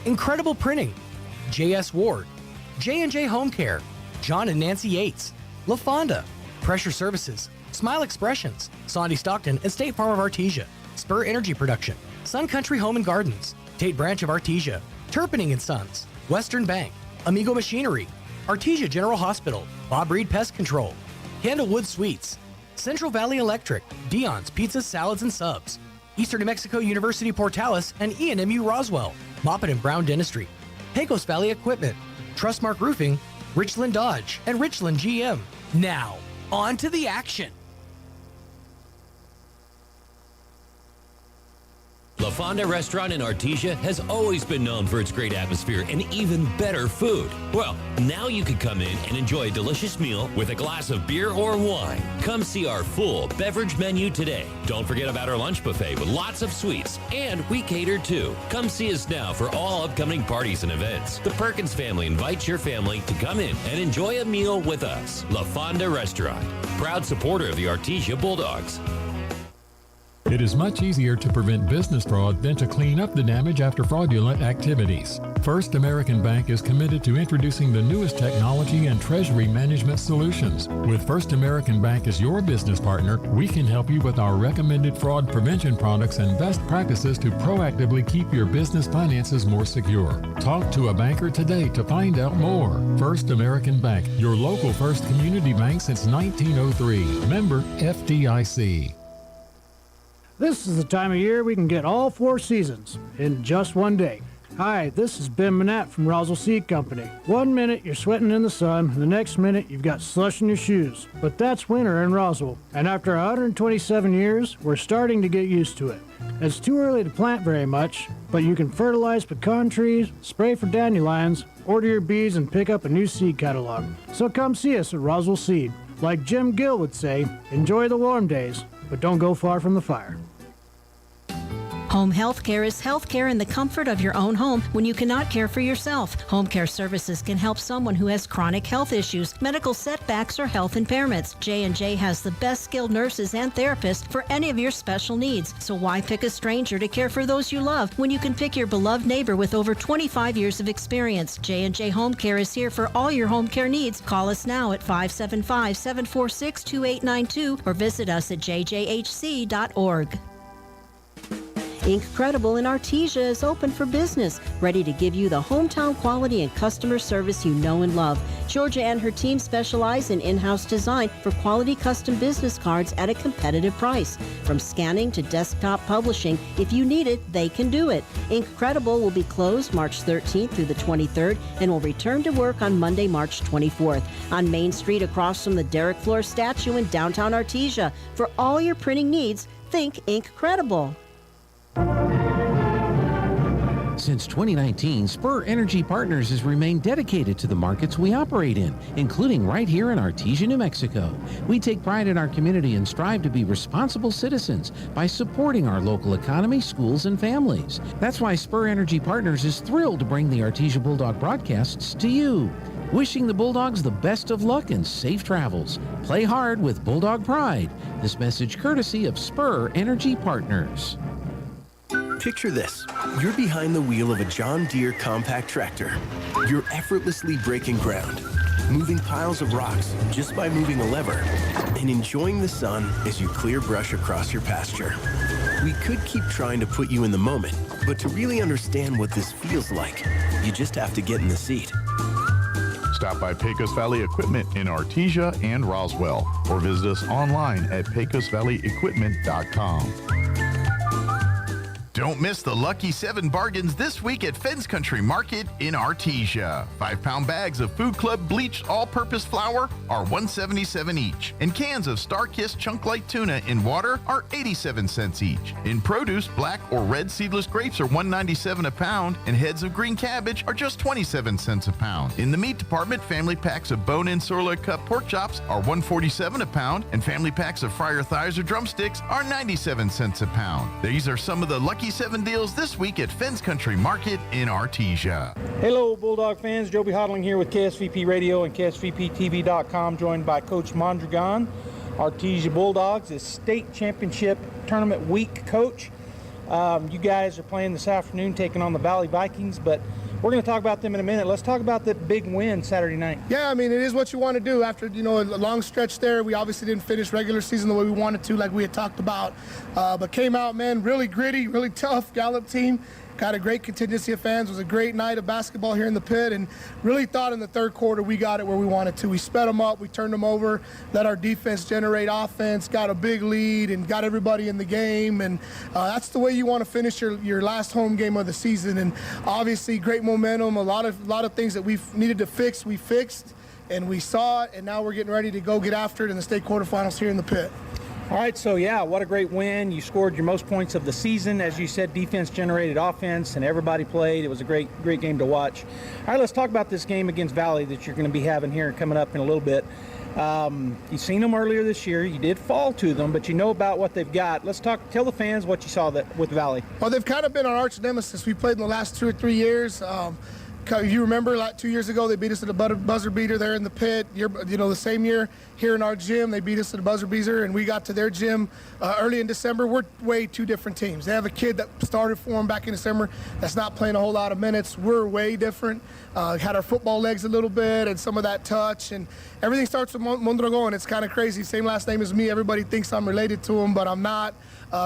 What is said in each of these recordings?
Incredible Printing, J.S. Ward, J&J Home Care, John and Nancy Yates, La Fonda, Pressure Services, Smile Expressions, Sondy Stockton and State Farm of Artesia, Spur Energy Production, Sun Country Home and Gardens, Tate Branch of Artesia, Turpinning and Sons, Western Bank, Amigo Machinery, Artesia General Hospital, Bob Reed Pest Control, Candlewood Suites, Central Valley Electric, Dion's Pizzas, Salads and Subs, Eastern New Mexico University Portales and ENMU Roswell, Moppet and Brown Dentistry, Pecos Valley Equipment, Trustmark Roofing, Richland Dodge, and Richland GM. Now, on to the action. La Fonda Restaurant in Artesia has always been known for its great atmosphere and even better food. Well, now you can come in and enjoy a delicious meal with a glass of beer or wine. Come see our full beverage menu today. Don't forget about our lunch buffet with lots of sweets, and we cater too. Come see us now for all upcoming parties and events. The Perkins family invites your family to come in and enjoy a meal with us. La Fonda Restaurant, proud supporter of the Artesia Bulldogs. It is much easier to prevent business fraud than to clean up the damage after fraudulent activities. First American Bank is committed to introducing the newest technology and treasury management solutions. With First American Bank as your business partner, we can help you with our recommended fraud prevention products and best practices to proactively keep your business finances more secure. Talk to a banker today to find out more. First American Bank, your local first community bank since 1903. Member FDIC. This is the time of year we can get all 4 seasons in just one day. Hi, this is Ben Manette from Roswell Seed Company. 1 minute you're sweating in the sun, the next minute you've got slush in your shoes. But that's winter in Roswell, and after 127 years, we're starting to get used to it. It's too early to plant very much, but you can fertilize pecan trees, spray for dandelions, order your bees, and pick up a new seed catalog. So come see us at Roswell Seed. Like Jim Gill would say, enjoy the warm days, but don't go far from the fire. Home health care is health care in the comfort of your own home when you cannot care for yourself. Home care services can help someone who has chronic health issues, medical setbacks, or health impairments. J&J has the best skilled nurses and therapists for any of your special needs. So why pick a stranger to care for those you love when you can pick your beloved neighbor with over 25 years of experience? J&J Home Care is here for all your home care needs. Call us now at 575-746-2892 or visit us at jjhc.org. Incredible in Artesia is open for business, ready to give you the hometown quality and customer service you know and love. Georgia and her team specialize in in-house design for quality custom business cards at a competitive price. From scanning to desktop publishing, if you need it, they can do it. Incredible will be closed March 13th through the 23rd and will return to work on Monday, March 24th on Main Street across from the Derek Floor statue in downtown Artesia. For all your printing needs, think Incredible. Since 2019, Spur Energy Partners has remained dedicated to the markets we operate in, including right here in Artesia, New Mexico. We take pride in our community and strive to be responsible citizens by supporting our local economy, schools, and families. That's why Spur Energy Partners is thrilled to bring the Artesia Bulldog broadcasts to you. Wishing the Bulldogs the best of luck and safe travels. Play hard with Bulldog pride. This message courtesy of Spur Energy Partners. Picture this. You're behind the wheel of a John Deere compact tractor. You're effortlessly breaking ground, moving piles of rocks just by moving a lever, and enjoying the sun as you clear brush across your pasture. We could keep trying to put you in the moment, but to really understand what this feels like, you just have to get in the seat. Stop by Pecos Valley Equipment in Artesia and Roswell, or visit us online at pecosvalleyequipment.com. Don't miss the Lucky 7 bargains this week at Fens Country Market in Artesia. 5-pound bags of Food Club bleached all-purpose flour are $1.77 each, and cans of Star-Kissed Chunk Light Tuna in water are 87 cents each. In produce, black or red seedless grapes are $1.97 a pound, and heads of green cabbage are just 27 cents a pound. In the meat department, family packs of bone-in sorla cut pork chops are $1.47 a pound, and family packs of fryer thighs or drumsticks are 97 cents a pound. These are some of the Lucky 7 deals this week at Fens Country Market in Artesia. Hello, Bulldog fans. Joby Hodling here with KSVP Radio and KSVPTV.com, joined by Coach Mondragon. Artesia Bulldogs is state championship tournament week coach. You guys are playing this afternoon, taking on the Valley Vikings, but we're going to talk about them in a minute. Let's talk about that big win Saturday night. Yeah, I mean, it is what you want to do after, a long stretch there. We obviously didn't finish regular season the way we wanted to, like we had talked about, but came out, man, really gritty, really tough Gallup team. Got a great contingency of fans. It was a great night of basketball here in the pit, and really thought in the third quarter we got it where we wanted to. We sped them up, we turned them over, let our defense generate offense, got a big lead, and got everybody in the game. And that's the way you want to finish your last home game of the season. And obviously, great momentum. A lot of things that we've needed to fix, we fixed, and we saw it. And now we're getting ready to go get after it in the state quarterfinals here in the pit. All right, so yeah, what a great win. You scored your most points of the season. As you said, defense generated offense, and everybody played. It was a great game to watch. All right, let's talk about this game against Valley that you're going to be having here coming up in a little bit. You've seen them earlier this year. You did fall to them, but you know about what they've got. Tell the fans what you saw with Valley. Well, they've kind of been our arch nemesis. We played in the last 2 or 3 years. If you remember, like 2 years ago, they beat us at a buzzer beater there in the pit. The same year here in our gym, they beat us at a buzzer beater, and we got to their gym early in December. We're way two different teams. They have a kid that started for them back in December that's not playing a whole lot of minutes. We're way different. Had our football legs a little bit and some of that touch, and everything starts with Mondragon. It's kind of crazy. Same last name as me. Everybody thinks I'm related to him, but I'm not.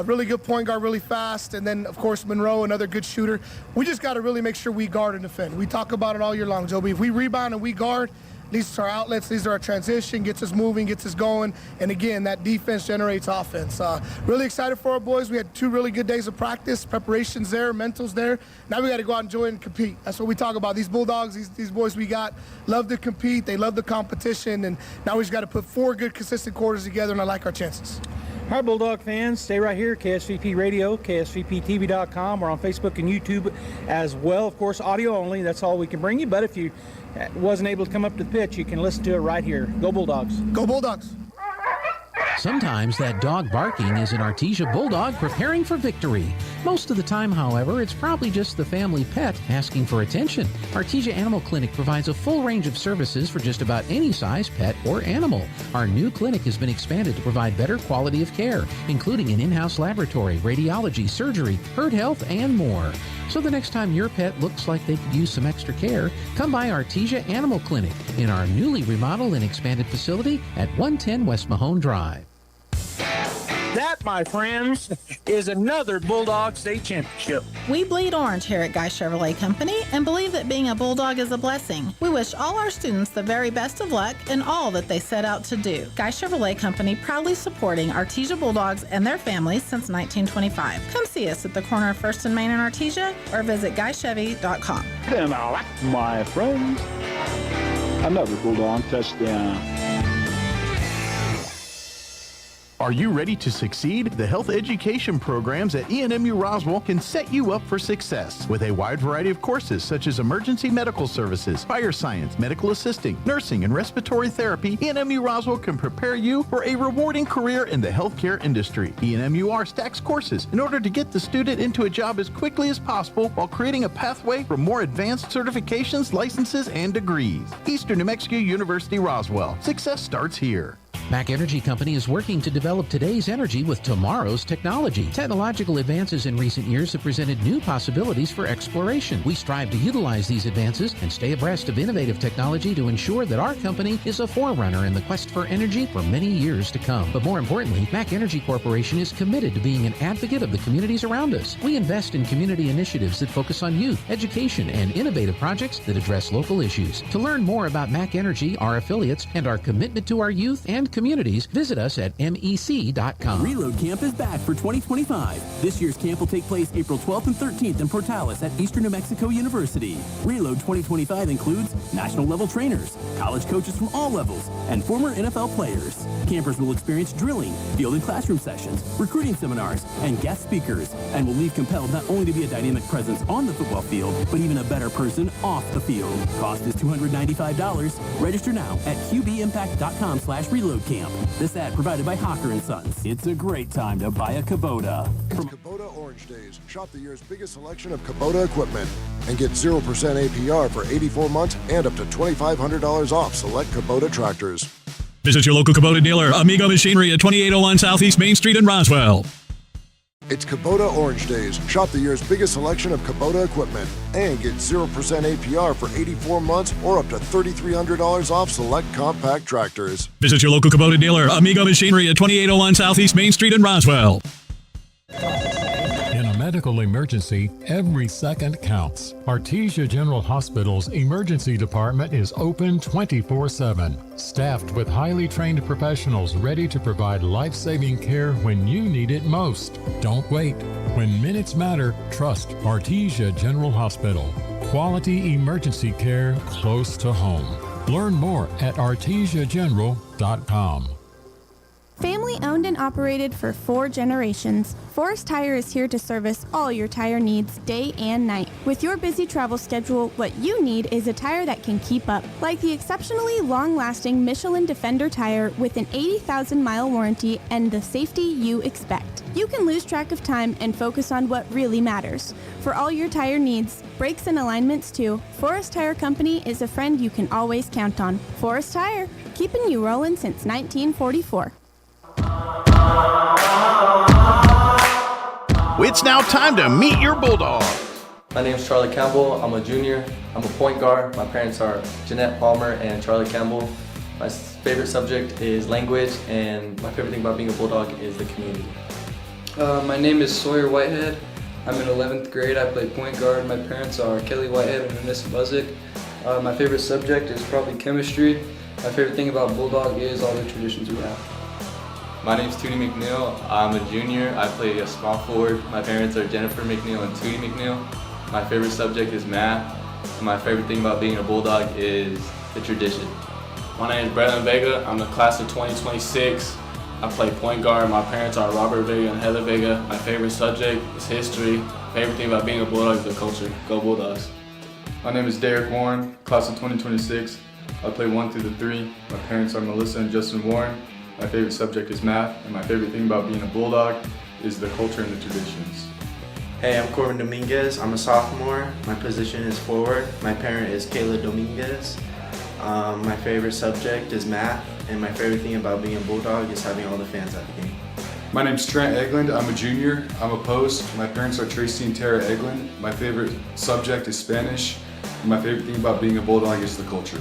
Really good point guard, really fast, and then, of course, Monroe, another good shooter. We just got to really make sure we guard and defend. We talk about it all year long, Joby. If we rebound and we guard, these are our outlets, these are our transition, gets us moving, gets us going, and again, that defense generates offense. Really excited for our boys. We had 2 really good days of practice, preparations there, mentals there. Now we got to go out and enjoy and compete. That's what we talk about. These Bulldogs, these boys we got, love to compete. They love the competition, and now we just got to put 4 good, consistent quarters together, and I like our chances. All right, Bulldog fans, stay right here, KSVP Radio, KSVPTV.com. We're on Facebook and YouTube as well. Of course, audio only. That's all we can bring you. But if you wasn't able to come up to the pitch, you can listen to it right here. Go Bulldogs. Go Bulldogs. Sometimes that dog barking is an Artesia Bulldog preparing for victory. Most of the time, however, it's probably just the family pet asking for attention. Artesia Animal Clinic provides a full range of services for just about any size pet or animal. Our new clinic has been expanded to provide better quality of care, including an in-house laboratory, radiology, surgery, herd health, and more. So the next time your pet looks like they could use some extra care, come by Artesia Animal Clinic in our newly remodeled and expanded facility at 110 West Mahone Drive. That, my friends, is another Bulldog State Championship. We bleed orange here at Guy Chevrolet Company and believe that being a Bulldog is a blessing. We wish all our students the very best of luck in all that they set out to do. Guy Chevrolet Company proudly supporting Artesia Bulldogs and their families since 1925. Come see us at the corner of 1st and Main in Artesia or visit GuyChevy.com. Then my friends, another Bulldog touchdown. Are you ready to succeed? The health education programs at ENMU Roswell can set you up for success with a wide variety of courses such as emergency medical services, fire science, medical assisting, nursing, and respiratory therapy. ENMU Roswell can prepare you for a rewarding career in the healthcare industry. ENMUR stacks courses in order to get the student into a job as quickly as possible while creating a pathway for more advanced certifications, licenses, and degrees. Eastern New Mexico University Roswell. Success starts here. Mac Energy Company is working to develop today's energy with tomorrow's technology. Technological advances in recent years have presented new possibilities for exploration. We strive to utilize these advances and stay abreast of innovative technology to ensure that our company is a forerunner in the quest for energy for many years to come. But more importantly, Mac Energy Corporation is committed to being an advocate of the communities around us. We invest in community initiatives that focus on youth, education, and innovative projects that address local issues. To learn more about Mac Energy, our affiliates, and our commitment to our youth and communities, visit us at mec.com. Reload Camp is back for 2025. This year's camp will take place April 12th and 13th in Portales at Eastern New Mexico University. Reload 2025 includes national level trainers, college coaches from all levels, and former NFL players. Campers will experience drilling, field and classroom sessions, recruiting seminars, and guest speakers, and will leave compelled not only to be a dynamic presence on the football field, but even a better person off the field. Cost is $295. Register now at qbimpact.com/reload camp. This ad provided by Hawker & Sons. It's a great time to buy a Kubota. It's Kubota Orange Days. Shop the year's biggest selection of Kubota equipment and get 0% APR for 84 months and up to $2,500 off select Kubota tractors. Visit your local Kubota dealer, Amigo Machinery at 2801 Southeast Main Street in Roswell. It's Kubota Orange Days. Shop the year's biggest selection of Kubota equipment and get 0% APR for 84 months or up to $3,300 off select compact tractors. Visit your local Kubota dealer, Amigo Machinery at 2801 Southeast Main Street in Roswell. In a medical emergency, every second counts. Artesia General Hospital's emergency department is open 24/7, staffed with highly trained professionals ready to provide life-saving care when you need it most. Don't wait. When minutes matter, trust Artesia General Hospital. Quality emergency care close to home. Learn more at artesiageneral.com. Family owned and operated for 4 generations, Forest Tire is here to service all your tire needs day and night. With your busy travel schedule, what you need is a tire that can keep up, like the exceptionally long-lasting Michelin Defender tire with an 80,000-mile warranty and the safety you expect. You can lose track of time and focus on what really matters. For all your tire needs, brakes and alignments too, Forest Tire Company is a friend you can always count on. Forest Tire, keeping you rolling since 1944. It's now time to meet your Bulldogs. My name is Charlie Campbell. I'm a junior. I'm a point guard. My parents are Jeanette Palmer and Charlie Campbell. My favorite subject is language, and my favorite thing about being a Bulldog is the community. My name is Sawyer Whitehead. I'm in 11th grade. I play point guard. My parents are Kelly Whitehead and Vanessa Buzzick. My favorite subject is probably chemistry. My favorite thing about Bulldog is all the traditions we have. My name is Tootie McNeil. I'm a junior. I play a small forward. My parents are Jennifer McNeil and Tootie McNeil. My favorite subject is math. And my favorite thing about being a Bulldog is the tradition. My name is Braylon Vega. I'm the class of 2026. I play point guard. My parents are Robert Vega and Heather Vega. My favorite subject is history. Favorite thing about being a Bulldog is the culture. Go Bulldogs. My name is Derek Warren, class of 2026. I play 1 through 3. My parents are Melissa and Justin Warren. My favorite subject is math, and my favorite thing about being a Bulldog is the culture and the traditions. Hey, I'm Corbin Dominguez. I'm a sophomore. My position is forward. My parent is Kayla Dominguez. My favorite subject is math, and my favorite thing about being a Bulldog is having all the fans at the game. My name's Trent Eglund. I'm a junior. I'm a post. My parents are Tracy and Tara Eglund. My favorite subject is Spanish, and my favorite thing about being a Bulldog is the culture.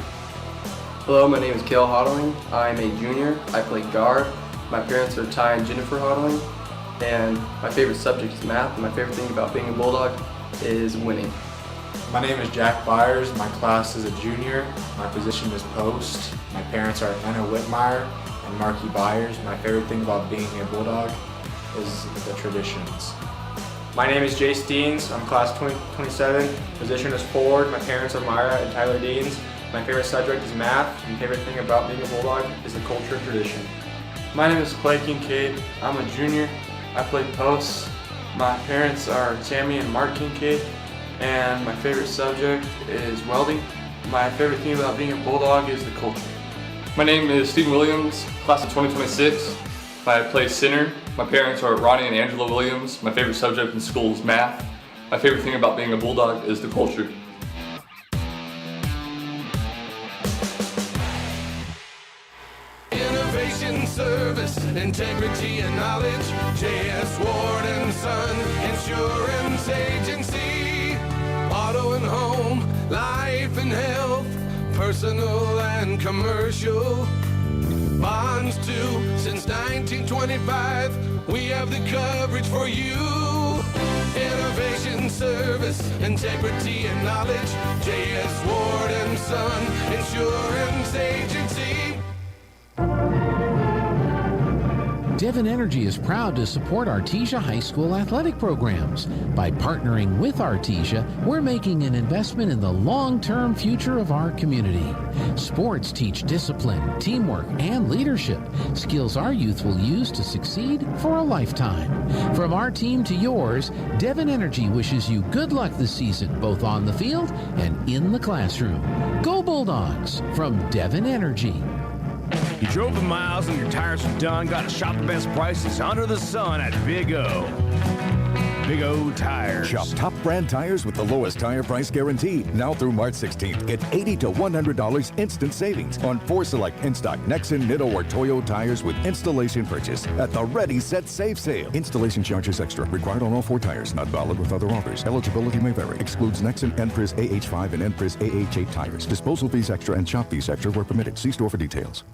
Hello, my name is Kale Hodling. I'm a junior. I play guard. My parents are Ty and Jennifer Hodling. And my favorite subject is math. And my favorite thing about being a Bulldog is winning. My name is Jack Byers. My class is a junior. My position is post. My parents are Anna Whitmire and Marky Byers. My favorite thing about being a Bulldog is the traditions. My name is Jay Steens. I'm class 2027. Position is forward. My parents are Myra and Tyler Deans. My favorite subject is math, and favorite thing about being a Bulldog is the culture and tradition. My name is Clay Kincaid. I'm a junior. I play posts. My parents are Tammy and Mark Kincaid, and my favorite subject is welding. My favorite thing about being a Bulldog is the culture. My name is Stephen Williams, class of 2026. I play center. My parents are Ronnie and Angela Williams. My favorite subject in school is math. My favorite thing about being a Bulldog is the culture. Service, integrity, and knowledge. J.S. Ward and Son Insurance Agency. Auto and home, life and health, personal and commercial. Bonds too, since 1925. We have the coverage for you. Innovation, service, integrity, and knowledge. J.S. Ward and Son Insurance Agency. Devon Energy is proud to support Artesia High School athletic programs. By partnering with Artesia, we're making an investment in the long-term future of our community. Sports teach discipline, teamwork, and leadership, skills our youth will use to succeed for a lifetime. From our team to yours, Devon Energy wishes you good luck this season, both on the field and in the classroom. Go Bulldogs from Devon Energy. You drove the miles and your tires are done. Got to shop the best prices under the sun at Big O. Big O Tires. Shop top brand tires with the lowest tire price guarantee. Now through March 16th, get $80 to $100 instant savings on 4 select in-stock Nexen, Nitto, or Toyo tires with installation purchase at the Ready, Set, Save sale. Installation charges extra. Required on all 4 tires. Not valid with other offers. Eligibility may vary. Excludes Nexen, Enpris AH5, and Enpris AH8 tires. Disposal fees extra and shop fees extra where permitted. See store for details.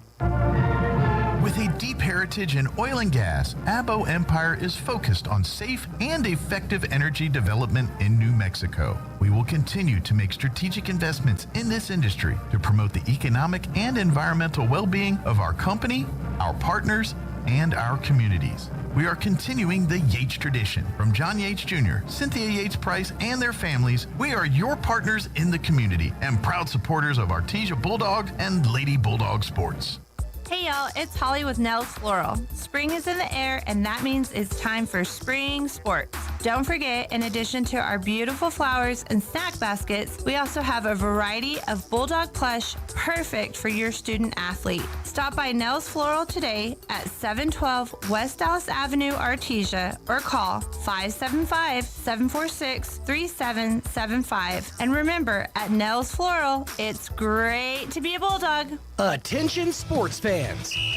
With a deep heritage in oil and gas, Abo Empire is focused on safe and effective energy development in New Mexico. We will continue to make strategic investments in this industry to promote the economic and environmental well-being of our company, our partners, and our communities. We are continuing the Yates tradition. From John Yates Jr., Cynthia Yates Price, and their families, we are your partners in the community and proud supporters of Artesia Bulldogs and Lady Bulldog Sports. Hey y'all, it's Holly with Nels Floral. Spring is in the air, and that means it's time for spring sports. Don't forget, in addition to our beautiful flowers and snack baskets, we also have a variety of Bulldog plush perfect for your student athlete. Stop by Nels Floral today at 712 West Dallas Avenue, Artesia, or call 575-746-3775. And remember, at Nels Floral, it's great to be a Bulldog. Attention sports fans.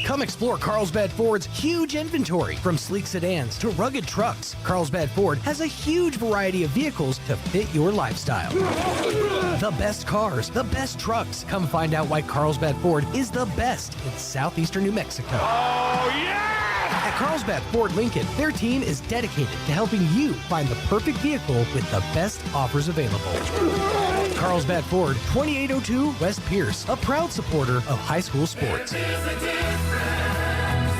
Come explore Carlsbad Ford's huge inventory. From sleek sedans to rugged trucks, Carlsbad Ford has a huge variety of vehicles to fit your lifestyle. The best cars, the best trucks. Come find out why Carlsbad Ford is the best in southeastern New Mexico. Oh, yeah! At Carlsbad Ford Lincoln, their team is dedicated to helping you find the perfect vehicle with the best offers available. Carlsbad Ford, 2802 West Pierce, a proud supporter of high school sports.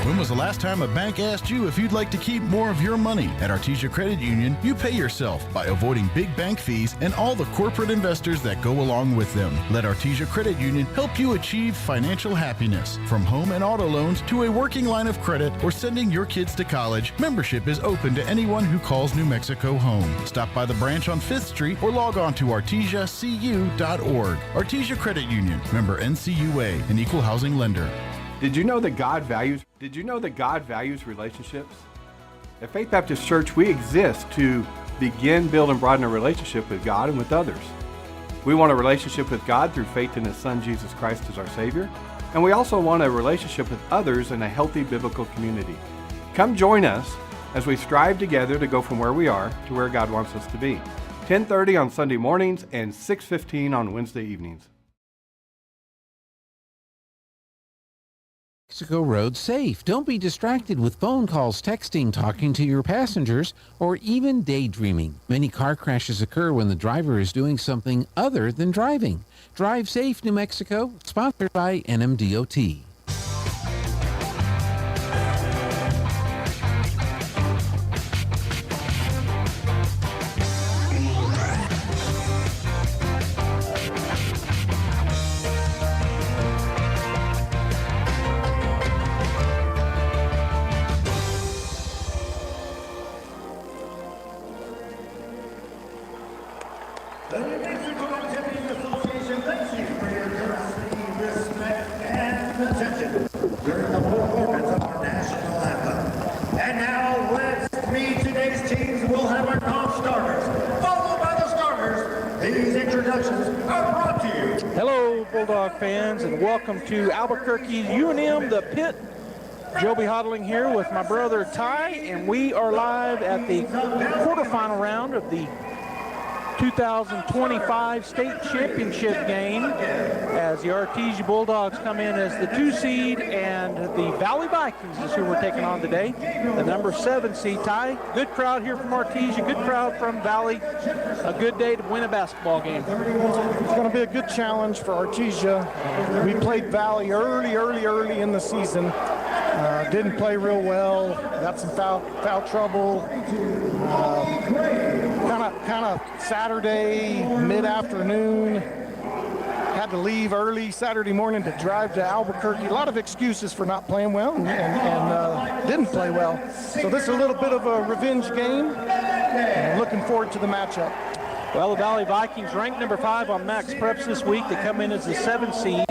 When was the last time a bank asked you if you'd like to keep more of your money? At Artesia Credit Union, you pay yourself by avoiding big bank fees and all the corporate investors that go along with them. Let Artesia Credit Union help you achieve financial happiness. From home and auto loans to a working line of credit or sending your kids to college, membership is open to anyone who calls New Mexico home. Stop by the branch on 5th Street or log on to artesiacu.org. Artesia Credit Union, member NCUA, an equal housing lender. Did you know that God values relationships? At Faith Baptist Church, we exist to begin, build, and broaden a relationship with God and with others. We want a relationship with God through faith in His Son, Jesus Christ, as our Savior. And we also want a relationship with others in a healthy biblical community. Come join us as we strive together to go from where we are to where God wants us to be. 10:30 on Sunday mornings and 6:15 on Wednesday evenings. Mexico Road safe. Don't be distracted with phone calls, texting, talking to your passengers, or even daydreaming. Many car crashes occur when the driver is doing something other than driving. Drive Safe, New Mexico, sponsored by NMDOT. The New Mexico Tipping Association thanks you for your courtesy, respect, and attention during the performance of our national anthem. And now let's meet today's teams. We'll have our non-starters, followed by the starters. These introductions are brought to you. Hello, Bulldog fans, and welcome to Albuquerque's UNM, the Pit. Joby Hodling here with my brother Ty, and we are live at the quarterfinal round of the 2025 state championship game as the Artesia Bulldogs come in as the 2 seed, and the Valley Vikings is who we're taking on today, the number 7 seed. Ty, good crowd here from Artesia, good crowd from Valley. A good day to win a basketball game. It's going to be a good challenge for Artesia. We played Valley early in the season. Didn't play real well. Got some foul trouble. Kind of Saturday mid-afternoon. Had to leave early Saturday morning to drive to Albuquerque. A lot of excuses for not playing well and didn't play well. So this is a little bit of a revenge game. And looking forward to the matchup. Well, the Valley Vikings ranked number 5 on Max Preps this week. They come in as the 7 seed.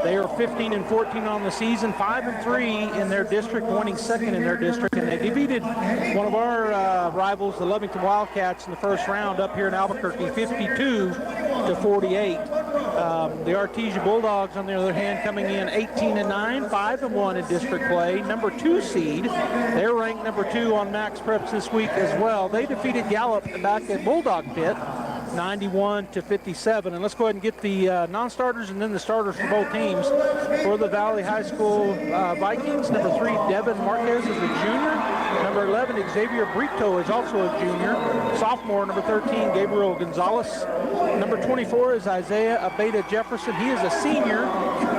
They are 15-14 on the season, 5-3 in their district, winning second in their district, and they defeated one of our rivals, the Lovington Wildcats, in the first round up here in Albuquerque, 52-48. The Artesia Bulldogs, on the other hand, coming in 18-9, 5-1 in district play. Number 2 seed. They're ranked number 2 on Max Preps this week as well. They defeated Gallup back at Bulldog Pit, 91-57. And let's go ahead and get the non-starters and then the starters for both teams. For the Valley High School Vikings, number 3, Devin Marquez is a junior. Number 11, Xavier Brito is also a junior. Sophomore, number 13, Gabriel Gonzalez. Number 24 is Isaiah Abeda Jefferson. He is a senior.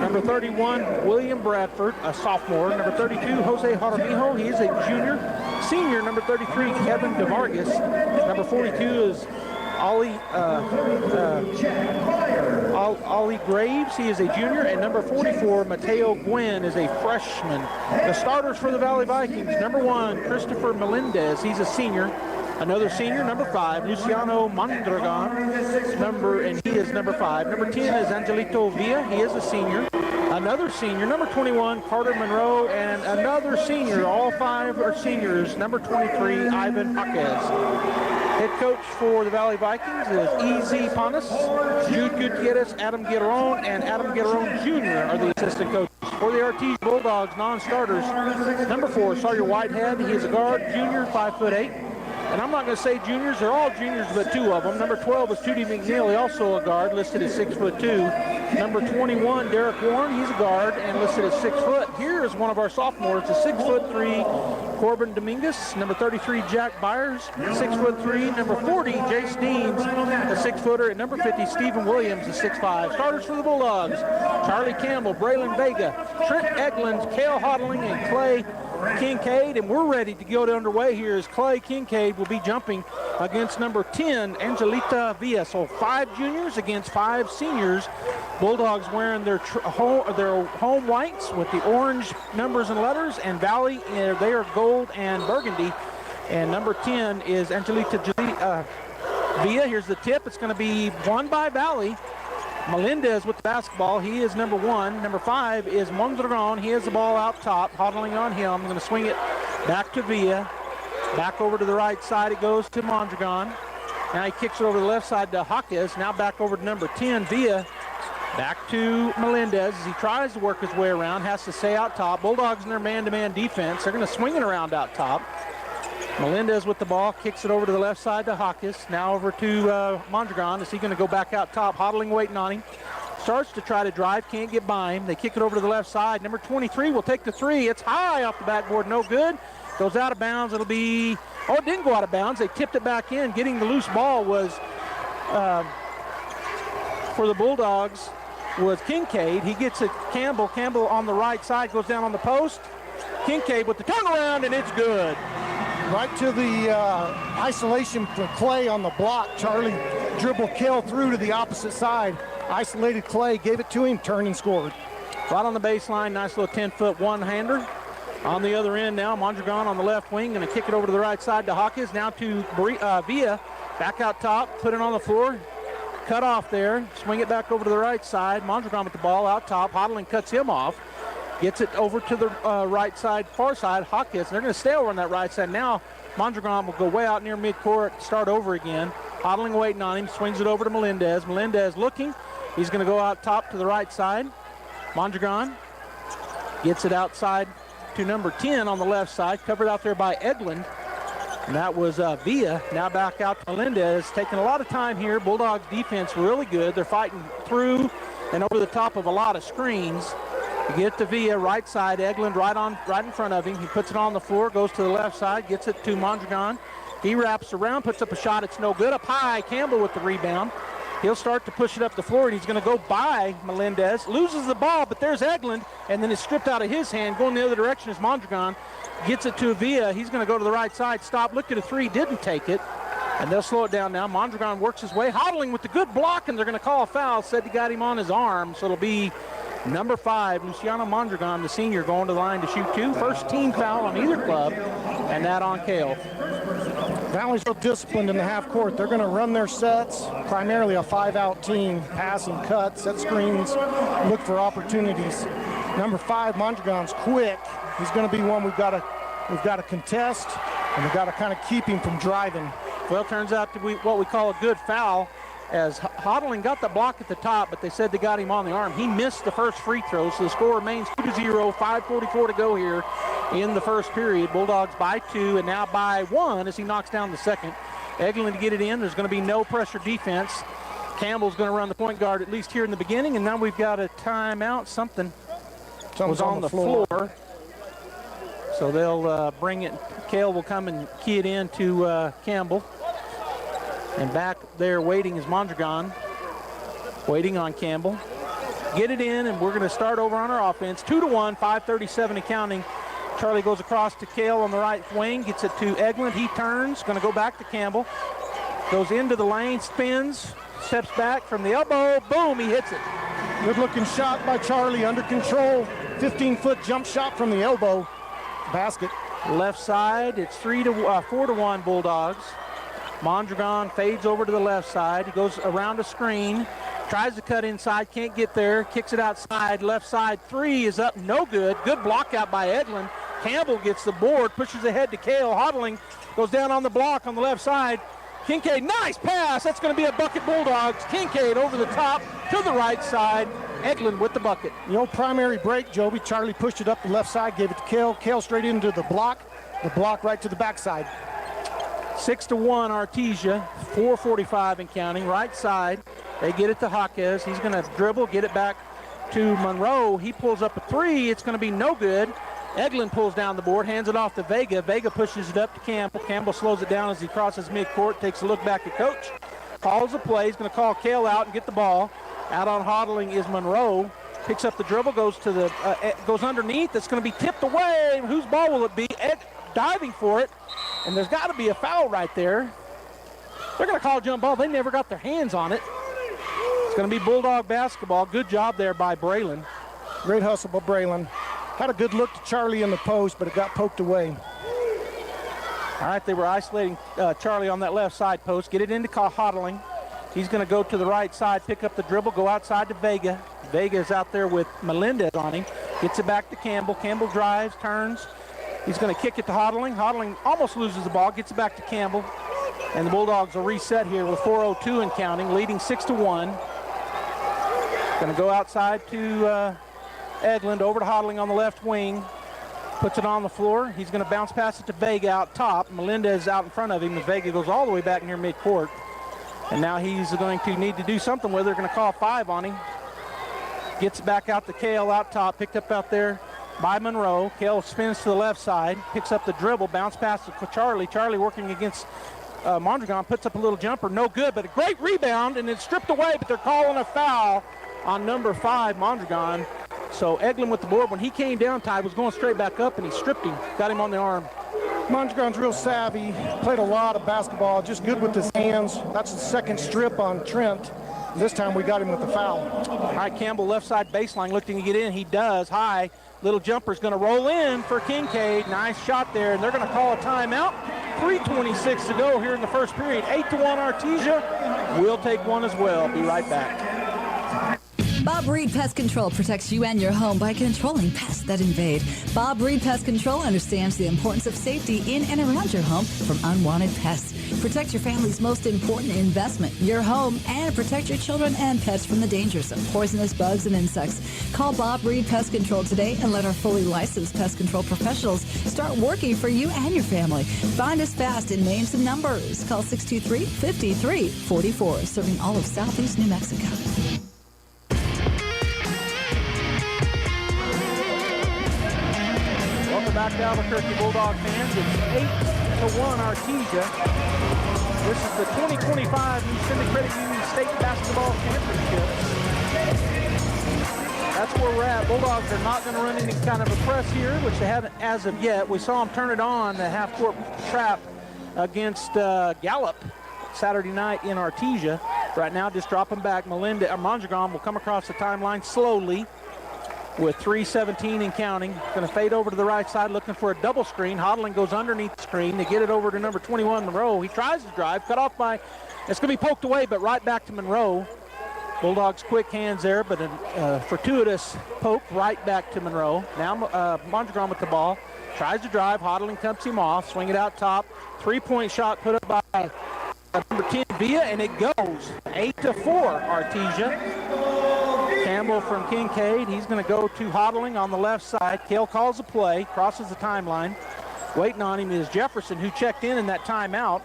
Number 31, William Bradford, a sophomore. Number 32, Jose Jaramillo. He is a junior. Senior, number 33, Kevin DeVargas. Number 42 is Ollie Graves, he is a junior, and number 44, Mateo Gwynn, is a freshman. The starters for the Valley Vikings, number 1, Christopher Melendez, he's a senior. Another senior, number 5, Luciano Mondragon, and he is number 5. Number 10 is Angelito Villa, he is a senior. Another senior, number 21, Carter Monroe, and another senior. All 5 are seniors, number 23, Ivan Jaquez. Head coach for the Valley Vikings is E.Z. Panas, Jude Gutierrez, Adam Guerron, and Adam Guerron Jr. are the assistant coaches. For the Artesia Bulldogs, non-starters, number 4, Sawyer Whitehead. He is a guard, junior, 5'8". And I'm not going to say juniors, they're all juniors but 2 of them. Number 12 is Tootie McNeely, also a guard, listed as 6'2". Number 21, Derek Warren, he's a guard and listed as 6 foot. Here is one of our sophomores, the 6'3", Corbin Dominguez. Number 33, Jack Byers, 6'3". Number 40, Jace Deans, a 6-footer. And number 50, Stephen Williams, a 6'5". Starters for the Bulldogs, Charlie Campbell, Braylon Vega, Trent Eglund, Cale Hodling, and Clay Kincaid, and we're ready to get underway here as Clay Kincaid will be jumping against number 10, Angelita Villa. So 5 juniors against 5 seniors. Bulldogs wearing their home whites with the orange numbers and letters, and Valley, they are gold and burgundy. And number 10 is Angelita Villa. Here's the tip. It's going to be won by Valley. Melendez with the basketball. He is number 1. Number 5 is Mondragon. He has the ball out top, hodling on him. I'm going to swing it back to Villa. Back over to the right side. It goes to Mondragon. Now he kicks it over to the left side to Jaquez. Now back over to number 10, Villa. Back to Melendez as he tries to work his way around. Has to stay out top. Bulldogs in their man-to-man defense. They're going to swing it around out top. Melendez with the ball, kicks it over to the left side to Hawkins. Now over to Mondragon. Is he going to go back out top? Hodling waiting on him. Starts to try to drive, can't get by him. They kick it over to the left side. Number 23 will take the 3. It's high off the backboard, no good. Goes out of bounds. It'll be, it didn't go out of bounds. They tipped it back in. Getting the loose ball was, for the Bulldogs, was Kincaid. He gets it, Campbell. Campbell on the right side, goes down on the post. Kincaid with the turnaround, and it's good. Right to the isolation for Clay on the block. Charlie dribbled Kell through to the opposite side. Isolated Clay, gave it to him, turned and scored. Right on the baseline, nice little 10-foot one-hander. On the other end now, Mondragon on the left wing, going to kick it over to the right side to Hawkins. Now to Villa, back out top, put it on the floor. Cut off there, swing it back over to the right side. Mondragon with the ball out top. Hodling cuts him off. Gets it over to the right side, far side, Hawkins. They're going to stay over on that right side. Now Mondragon will go way out near midcourt, start over again. Hodling waiting on him, swings it over to Melendez. Melendez looking. He's going to go out top to the right side. Mondragon gets it outside to number 10 on the left side, covered out there by Eglund. And that was Villa. Now back out to Melendez. Taking a lot of time here. Bulldogs defense really good. They're fighting through and over the top of a lot of screens. You get to Villa, right side, Eglund right in front of him. He puts it on the floor, goes to the left side, gets it to Mondragon. He wraps around, puts up a shot. It's no good. Up high, Campbell with the rebound. He'll start to push it up the floor, and he's going to go by Melendez. Loses the ball, but there's Eglund, and then it's stripped out of his hand. Going the other direction is Mondragon. Gets it to Villa. He's going to go to the right side. Stop, looked at a 3, didn't take it. And they'll slow it down now. Mondragon works his way. Hodling with the good block, and they're going to call a foul. Said he got him on his arm, so it'll be number 5, Luciano Mondragon, the senior, going to the line to shoot 2. First team foul on either club, and that on Cale. Valley's so disciplined in the half court. They're going to run their sets, primarily a 5-out team, pass and cut, set screens, look for opportunities. Number 5, Mondragon's quick. He's going to be one we've got to contest, and we've got to kind of keep him from driving. Well, turns out to be what we call a good foul, as Hodling got the block at the top, but they said they got him on the arm. He missed the first free throw, so the score remains 2-0, 5:44 to go here in the first period. Bulldogs by 2 and now by 1 as he knocks down the second. Eglin to get it in. There's going to be no pressure defense. Campbell's going to run the point guard, at least here in the beginning, and now we've got a timeout. Something was on the floor. So they'll bring it. Cale will come and key it in to Campbell. And back there waiting is Mondragon, waiting on Campbell. Get it in, and we're going to start over on our offense. 2-1, 5:37 and counting. Charlie goes across to Cale on the right wing, gets it to Eglin. He turns, going to go back to Campbell. Goes into the lane, spins, steps back from the elbow. Boom, he hits it. Good looking shot by Charlie, under control. 15-foot jump shot from the elbow. Basket. Left side, it's 4-1 Bulldogs. Mondragon fades over to the left side. He goes around a screen, tries to cut inside, can't get there, kicks it outside. Left side 3 is up, no good. Good block out by Eglin. Campbell gets the board, pushes ahead to Cale. Hodling goes down on the block on the left side. Kincaid, nice pass. That's going to be a bucket Bulldogs. Kincaid over the top to the right side. Eglin with the bucket. The old primary break, Joby. Charlie pushed it up the left side, gave it to Cale. Cale straight into the block right to the backside. 6-1 Artesia, 4:45 and counting. Right side, they get it to Jaquez. He's going to dribble, get it back to Monroe. He pulls up a 3. It's going to be no good. Eglin pulls down the board, hands it off to Vega. Vega pushes it up to Campbell. Campbell slows it down as he crosses midcourt, takes a look back at coach, calls the play. He's going to call Cale out and get the ball. Out on Hodling is Monroe. Picks up the dribble, goes to the goes underneath. It's going to be tipped away. Whose ball will it be? Diving for it, and there's got to be a foul right there. They're going to call a jump ball. They never got their hands on it. It's going to be Bulldog basketball. Good job there by Braylon. Great hustle by Braylon. Had a good look to Charlie in the post, but it got poked away. All right, they were isolating Charlie on that left side post. Get it into Hodling. He's going to go to the right side, pick up the dribble, go outside to Vega. Vega is out there with Melendez on him. Gets it back to Campbell. Campbell drives, turns. He's going to kick it to Hodling. Hodling almost loses the ball, gets it back to Campbell. And the Bulldogs will reset here with 4:02 and counting, leading 6-1. Going to go outside to Eglin, over to Hodling on the left wing. Puts it on the floor. He's going to bounce pass it to Vega out top. Melendez out in front of him, and Vega goes all the way back near midcourt. And now he's going to need to do something with it. They're going to call 5 on him. Gets back out to Cale out top, picked up out there by Monroe. Cale spins to the left side, picks up the dribble, bounce pass to Charlie. Charlie working against Mondragon, puts up a little jumper, no good, but a great rebound, and it's stripped away, but they're calling a foul on number 5, Mondragon. So Eglin with the board. When he came down, Ty was going straight back up, and he stripped him, got him on the arm. Mondragon's real savvy, played a lot of basketball, just good with his hands. That's the second strip on Trent. This time we got him with the foul. All right, Campbell left side baseline looking to get in. He does, high. Little jumper's going to roll in for Kincaid. Nice shot there, and they're going to call a timeout. 3:26 to go here in the first period. 8-1 Artesia. We'll take one as well. Be right back. Bob Reed Pest Control protects you and your home by controlling pests that invade. Bob Reed Pest Control understands the importance of safety in and around your home from unwanted pests. Protect your family's most important investment, your home, and protect your children and pets from the dangers of poisonous bugs and insects. Call Bob Reed Pest Control today and let our fully licensed pest control professionals start working for you and your family. Find us fast in names and numbers. Call 623-5344, serving all of Southeast New Mexico. Welcome back to Albuquerque Bulldog fans. It's 8-1 Artesia. This is the 2025 Lucinda Credit Union State Basketball Championship. That's where we're at. Bulldogs are not going to run any kind of a press here, which they haven't as of yet. We saw them turn it on, the half-court trap against Gallup Saturday night in Artesia. Right now, just dropping back. Mondragon will come across the timeline slowly. with 3:17 and counting. Going to fade over to the right side, looking for a double screen. Hodling goes underneath the screen. They get it over to number 21, Monroe. He tries to drive, cut off by, it's going to be poked away, but right back to Monroe. Bulldogs quick hands there, but a fortuitous poke right back to Monroe. Now Mondragon with the ball. Tries to drive. Hodling dumps him off. Swing it out top. Three-point shot put up by number 10, Villa, and it goes. 8-4, Artesia. Campbell from Kincaid. He's going to go to Hodling on the left side. Kale calls the play. Crosses the timeline. Waiting on him is Jefferson, who checked in that timeout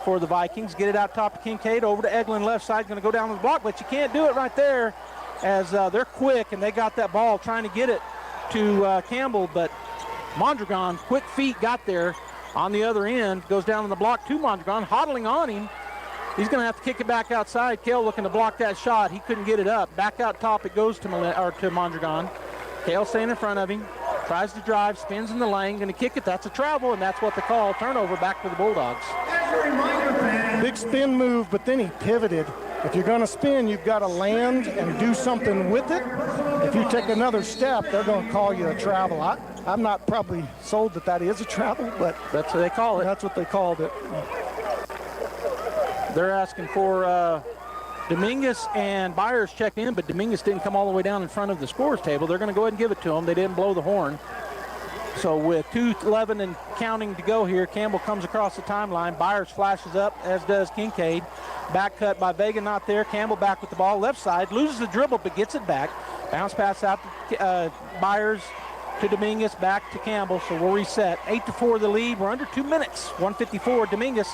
for the Vikings. Get it out top to Kincaid, over to Eglin left side, going to go down to the block, but you can't do it right there as they're quick and they got that ball trying to get it to Campbell, but Mondragon, quick feet, got there on the other end, goes down on the block to Mondragon, Hodling on him. He's going to have to kick it back outside. Kale looking to block that shot. He couldn't get it up. Back out top it goes to Mondragon. Kale staying in front of him. Tries to drive, spins in the lane, going to kick it. That's a travel, and that's what they call. Turnover back to the Bulldogs. Big spin move, but then he pivoted. If you're going to spin, you've got to land and do something with it. If you take another step, they're going to call you a travel. I'm not probably sold that is a travel, but that's what they call it. That's what they called it. They're asking for Dominguez and Byers checked in, but Dominguez didn't come all the way down in front of the scorer's table. They're going to go ahead and give it to him. They didn't blow the horn. So with 2:11 and counting to go here, Campbell comes across the timeline. Byers flashes up, as does Kincaid. Back cut by Vega, not there. Campbell back with the ball, left side, loses the dribble, but gets it back. Bounce pass out to Byers to Dominguez, back to Campbell, so we'll reset. 8-4 the lead. We're under 2 minutes. 1:54. Dominguez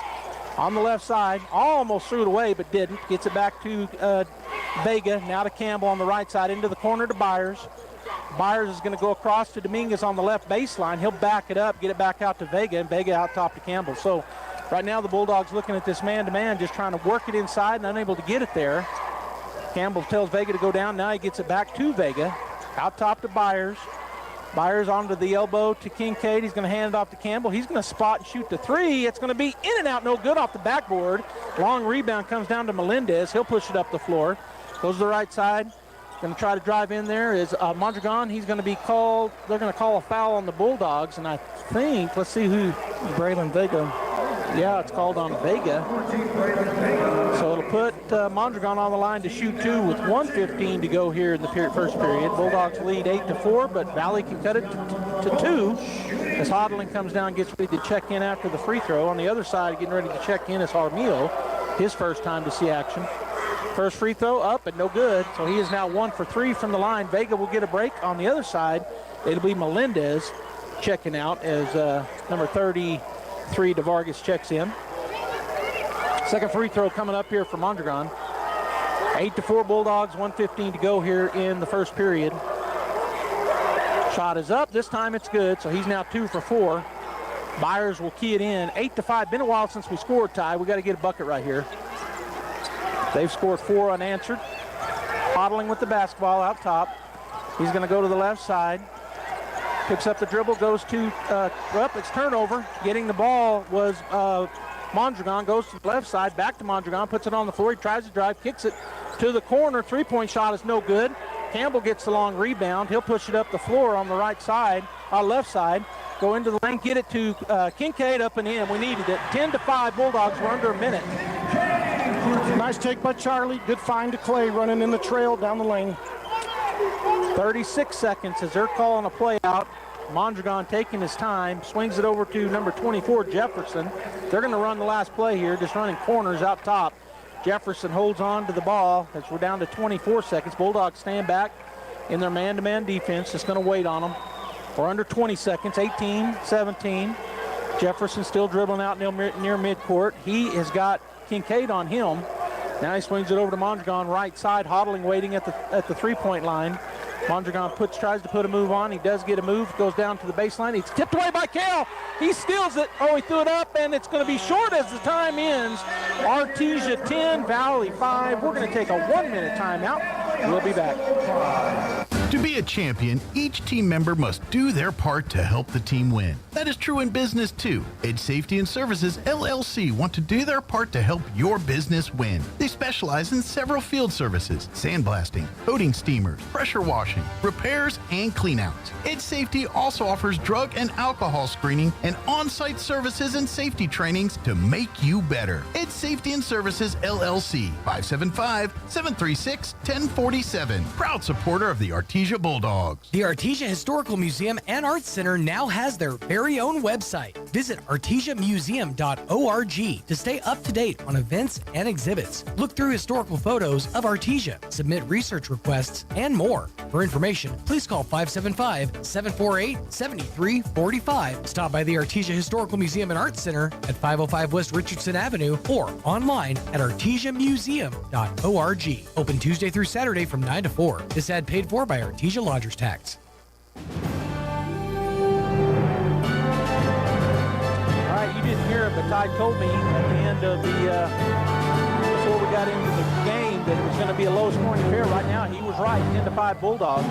on the left side, almost threw it away, but didn't. Gets it back to Vega, now to Campbell on the right side, into the corner to Byers. Byers is going to go across to Dominguez on the left baseline. He'll back it up, get it back out to Vega, and Vega out top to Campbell. So right now the Bulldogs looking at this man-to-man, just trying to work it inside and unable to get it there. Campbell tells Vega to go down. Now he gets it back to Vega. Out top to Byers. Byers onto the elbow to Kincaid. He's going to hand it off to Campbell. He's going to spot and shoot the three. It's going to be in and out, no good off the backboard. Long rebound comes down to Melendez. He'll push it up the floor. Goes to the right side. Going to try to drive in there is Mondragon. He's going to be called, they're going to call a foul on the Bulldogs, and I think, let's see who, Braylon Vega. Yeah, it's called on Vega. So it'll put Mondragon on the line to shoot two with 1:15 to go here in the first period. Bulldogs lead 8-4, but Valley can cut it to 2 as Hodling comes down and gets ready to check in after the free throw. On the other side, getting ready to check in is Armillo, his first time to see action. First free throw up and no good, so he is now 1 for 3 from the line. Vega will get a break. On the other side, it'll be Melendez checking out as number 33, DeVargas, checks in. Second free throw coming up here for Mondragon. 8-4 Bulldogs, 1:15 to go here in the first period. Shot is up. This time it's good, so he's now 2 for 4. Byers will key it in. 8-5. Been a while since we scored, Ty. We got to get a bucket right here. They've scored 4 unanswered. Hodling with the basketball out top. He's going to go to the left side. Picks up the dribble, goes to, it's turnover. Getting the ball was Mondragon, goes to the left side, back to Mondragon, puts it on the floor. He tries to drive, kicks it to the corner. Three-point shot is no good. Campbell gets the long rebound. He'll push it up the floor on the right side, left side. Go into the lane, get it to Kincaid, up and in. We needed it. 10-5 Bulldogs. We're under a minute. Nice take by Charlie. Good find to Clay, running in the trail down the lane. 36 seconds as they're calling a play out. Mondragon taking his time, swings it over to number 24, Jefferson. They're going to run the last play here, just running corners out top. Jefferson holds on to the ball as we're down to 24 seconds. Bulldogs stand back in their man-to-man defense, just going to wait on them. We're under 20 seconds, 18-17. Jefferson still dribbling out near midcourt. He has got Kincaid on him. Now he swings it over to Mondragon, right side. Hodling waiting at the three-point line. Mondragon tries to put a move on. He does get a move, goes down to the baseline. He's tipped away by Kale. He steals it. Oh, he threw it up, and it's going to be short as the time ends. Artesia 10, Valley 5. We're going to take a 1-minute timeout. We'll be back. To be a champion, each team member must do their part to help the team win. That is true in business too. Edge Safety and Services LLC want to do their part to help your business win. They specialize in several field services: sandblasting, coating steamers, pressure washing, repairs, and cleanouts. Edge Safety also offers drug and alcohol screening and on-site services and safety trainings to make you better. Edge Safety and Services LLC, 575-736-1047. Proud supporter of the Artesia Bulldogs. The Artesia Historical Museum and Arts Center now has their very own website. Visit artesiamuseum.org to stay up to date on events and exhibits. Look through historical photos of Artesia, submit research requests, and more. For information, please call 575-748-7345. Stop by the Artesia Historical Museum and Arts Center at 505 West Richardson Avenue or online at artesiamuseum.org. Open Tuesday through Saturday from 9 to 4. This ad paid for by Artesia Lodgers Tax. All right, you didn't hear it, but Ty told me at the end of before we got into the game that it was going to be a low-scoring affair. Right now, he was right, 10-5 Bulldogs.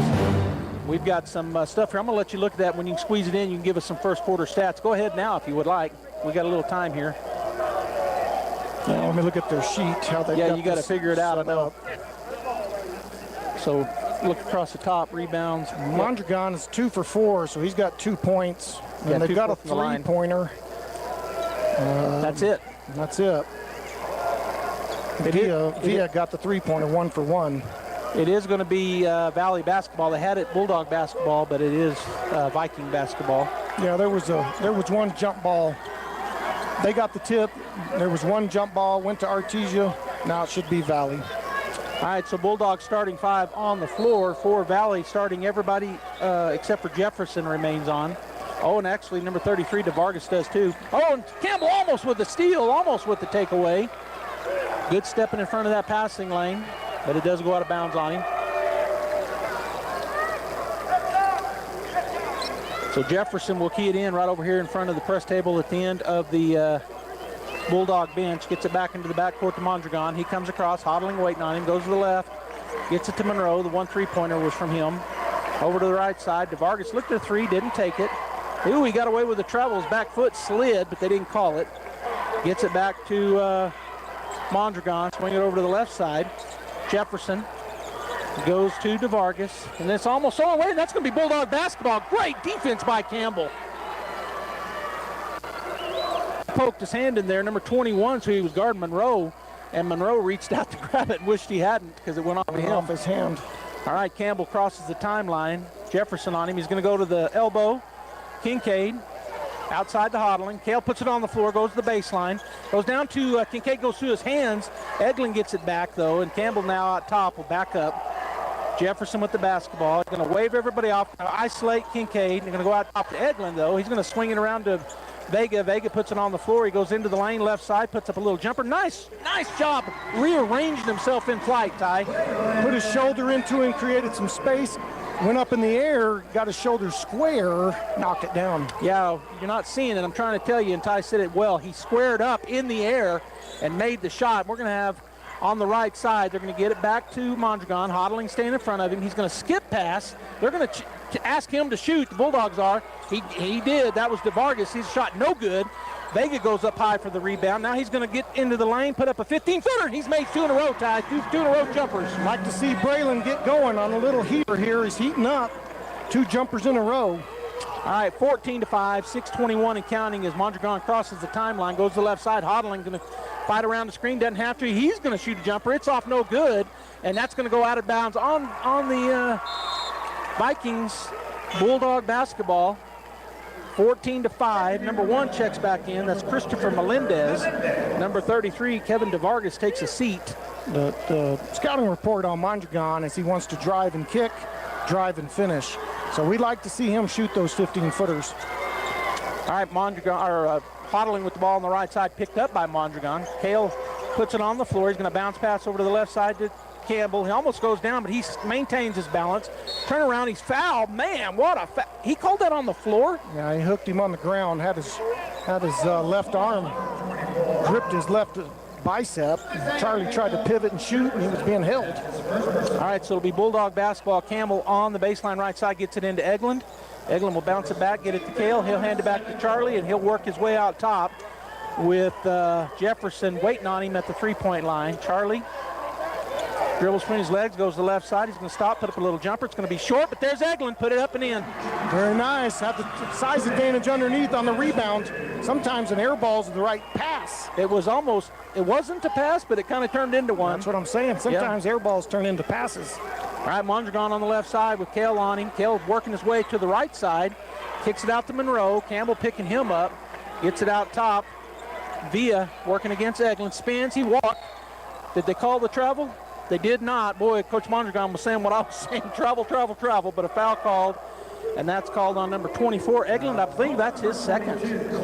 We've got some stuff here. I'm going to let you look at that. When you can squeeze it in, you can give us some first quarter stats. Go ahead now if you would like. We got a little time here. Now, let me look at their sheet. How they you got to figure it out. I know. So look across the top, rebounds. Mondragon is 2 for 4, so he's got 2 points. And they've got a 3-pointer. That's it. That's it. Villa got the 3-pointer, 1 for 1. It is going to be Valley basketball. They had it Bulldog basketball, but it is Viking basketball. Yeah, there was one jump ball. They got the tip. There was one jump ball, went to Artesia. Now it should be Valley. All right, so Bulldogs starting 5 on the floor. For Valley starting everybody except for Jefferson remains on. Oh, and actually number 33, DeVargas does too. Oh, and Campbell almost with the steal, almost with the takeaway. Good stepping in front of that passing lane, but it does go out of bounds on him. So Jefferson will key it in right over here in front of the press table at the end of the Bulldog bench. Gets it back into the backcourt to Mondragon. He comes across, Hodling waiting on him, goes to the left, gets it to Monroe. The 1 3-pointer was from him. Over to the right side, DeVargas looked at the 3, didn't take it. Ooh, he got away with the treble. His back foot slid, but they didn't call it. Gets it back to Mondragon, swing it over to the left side. Jefferson goes to DeVargas, and it's almost on. Wait, that's going to be Bulldog basketball. Great defense by Campbell. Poked his hand in there, number 21, so he was guarding Monroe, and Monroe reached out to grab it and wished he hadn't because it went off of him. Off his hand. All right, Campbell crosses the timeline. Jefferson on him. He's going to go to the elbow. Kincaid outside the Hodling. Kale puts it on the floor, goes to the baseline. Goes down to Kincaid, goes through his hands. Eglin gets it back, though, and Campbell now out top will back up. Jefferson with the basketball. He's going to wave everybody off, isolate Kincaid. They're going to go out top to Eglin, though. He's going to swing it around to Vega. Vega puts it on the floor. He goes into the lane, left side, puts up a little jumper. Nice job rearranging himself in flight, Ty. Put his shoulder into him, created some space. Went up in the air, got his shoulder square, knocked it down. Yeah, you're not seeing it. I'm trying to tell you, and Ty said it well. He squared up in the air and made the shot. We're going to have on the right side, they're going to get it back to Mondragon. Hodling staying in front of him. He's going to skip pass. They're going to ask him to shoot. The Bulldogs are. He did. That was DeVargas. His shot no good. Vega goes up high for the rebound. Now he's going to get into the lane, put up a 15-footer. He's made 2 in a row, Ty. Two in a row jumpers. Like to see Braylon get going on a little heater here. He's heating up. 2 jumpers in a row. All right, 14-5, 6:21 and counting as Mondragon crosses the timeline, goes to the left side. Hodling going to fight around the screen, doesn't have to. He's going to shoot a jumper. It's off no good, and that's going to go out of bounds on the Vikings. Bulldog basketball. 14-5. Number 1 checks back in. That's Christopher Melendez. Number 33, Kevin DeVargas, takes a seat. The scouting report on Mondragon is he wants to drive and kick, drive and finish. So we'd like to see him shoot those 15-footers. All right, Hodling with the ball on the right side, picked up by Mondragon. Kale puts it on the floor. He's going to bounce pass over to the left side to Campbell. He almost goes down, but he maintains his balance. Turn around, he's fouled. Man, what a foul. He called that on the floor? Yeah, he hooked him on the ground, had his left arm, gripped his left bicep. Charlie tried to pivot and shoot, and he was being held. All right, so it'll be Bulldog basketball. Campbell on the baseline right side gets it into Eglin. Eglin will bounce it back, get it to Cale. He'll hand it back to Charlie, and he'll work his way out top with Jefferson waiting on him at the three-point line. Charlie dribbles between his legs, goes to the left side. He's going to stop, put up a little jumper. It's going to be short, but there's Eglin. Put it up and in. Very nice. Have the size advantage underneath on the rebound. Sometimes an air ball is the right pass. It wasn't a pass, but it kind of turned into one. That's what I'm saying. Sometimes air balls turn into passes. All right, Mondragon on the left side with Cale on him. Cale working his way to the right side. Kicks it out to Monroe. Campbell picking him up. Gets it out top. Villa working against Eglin. Spins. He walked. Did they call the travel? They did not. Boy, Coach Mondragon was saying what I was saying. Travel, but a foul called. And that's called on number 24, Eglin. I think that's his second.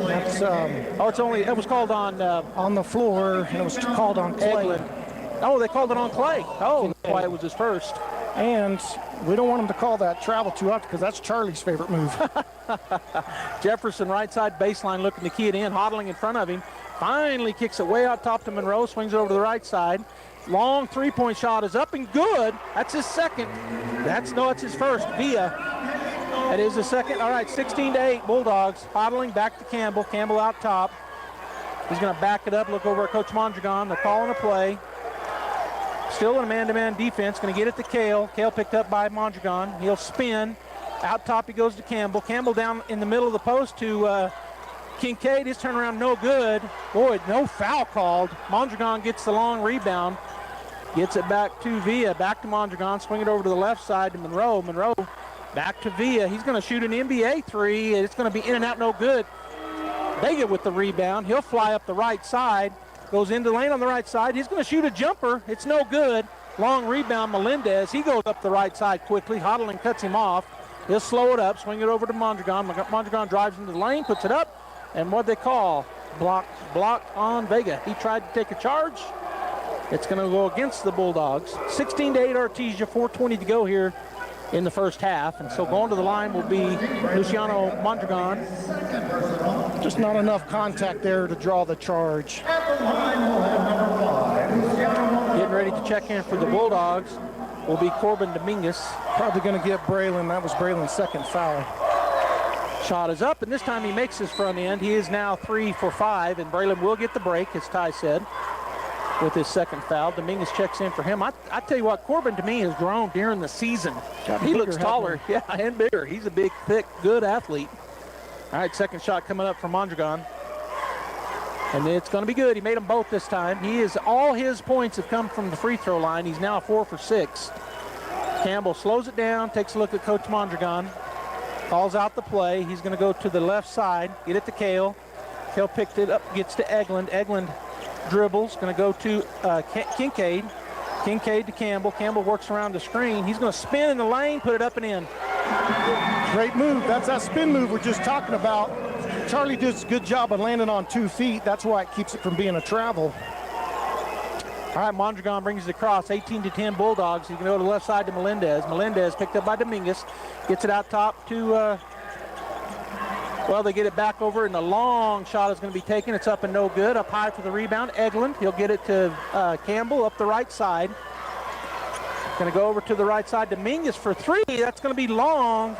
That's, it was called on the floor, and it was called on Clay. Eglin. Oh, they called it on Clay. Oh, that's why it was his first. And we don't want him to call that travel too often because that's Charlie's favorite move. Jefferson right side baseline looking to key it in, hodling in front of him. Finally kicks it way out top to Monroe, swings it over to the right side. Long three-point shot is up and good. That's his second. That's his first. Villa. That is the second. All right, 16-8 Bulldogs. Hodling back to Campbell. Campbell out top. He's going to back it up, look over at Coach Mondragon. They're calling a play. Still in a man-to-man defense. Going to get it to Cale. Cale picked up by Mondragon. He'll spin. Out top he goes to Campbell. Campbell down in the middle of the post to Kincaid. His turnaround no good. Boy, no foul called. Mondragon gets the long rebound. Gets it back to Villa. Back to Mondragon. Swing it over to the left side to Monroe. Monroe back to Villa. He's going to shoot an NBA three. It's going to be in and out, no good. Vega with the rebound. He'll fly up the right side. Goes into the lane on the right side. He's going to shoot a jumper. It's no good. Long rebound, Melendez. He goes up the right side quickly. Hodling cuts him off. He'll slow it up, swing it over to Mondragon. Mondragon drives into the lane, puts it up. And what they call? Block on Vega. He tried to take a charge. It's going to go against the Bulldogs. 16-8 Artesia, 4:20 to go here in the first half. And so going to the line will be Luciano Mondragon. Just not enough contact there to draw the charge. Getting ready to check in for the Bulldogs will be Corbin Dominguez. Probably going to get Braylon. That was Braylon's second foul. Shot is up, and this time he makes his front end. He is now 3 for 5, and Braylon will get the break, as Ty said, with his second foul. Dominguez checks in for him. I tell you what, Corbin to me has grown during the season. He looks taller, yeah, and bigger. He's a big, thick, good athlete. All right, second shot coming up from Mondragon. And it's going to be good. He made them both this time. All his points have come from the free throw line. He's now 4 for 6. Campbell slows it down, takes a look at Coach Mondragon, calls out the play. He's going to go to the left side, get it to Cale. Cale picked it up, gets to Eglin. Eglin dribbles, going to go to Kincaid. Kincaid to Campbell. Campbell works around the screen. He's going to spin in the lane, put it up and in. Great move. That's that spin move we're just talking about. Charlie does a good job of landing on 2 feet. That's why it keeps it from being a travel. All right, Mondragon brings it across, 18-10 Bulldogs. He's going to go to the left side to Melendez. Melendez picked up by Dominguez. Gets it out top to, they get it back over, and the long shot is going to be taken. It's up and no good. Up high for the rebound, Eglin. He'll get it to Campbell up the right side. Going to go over to the right side. Dominguez for 3. That's going to be long.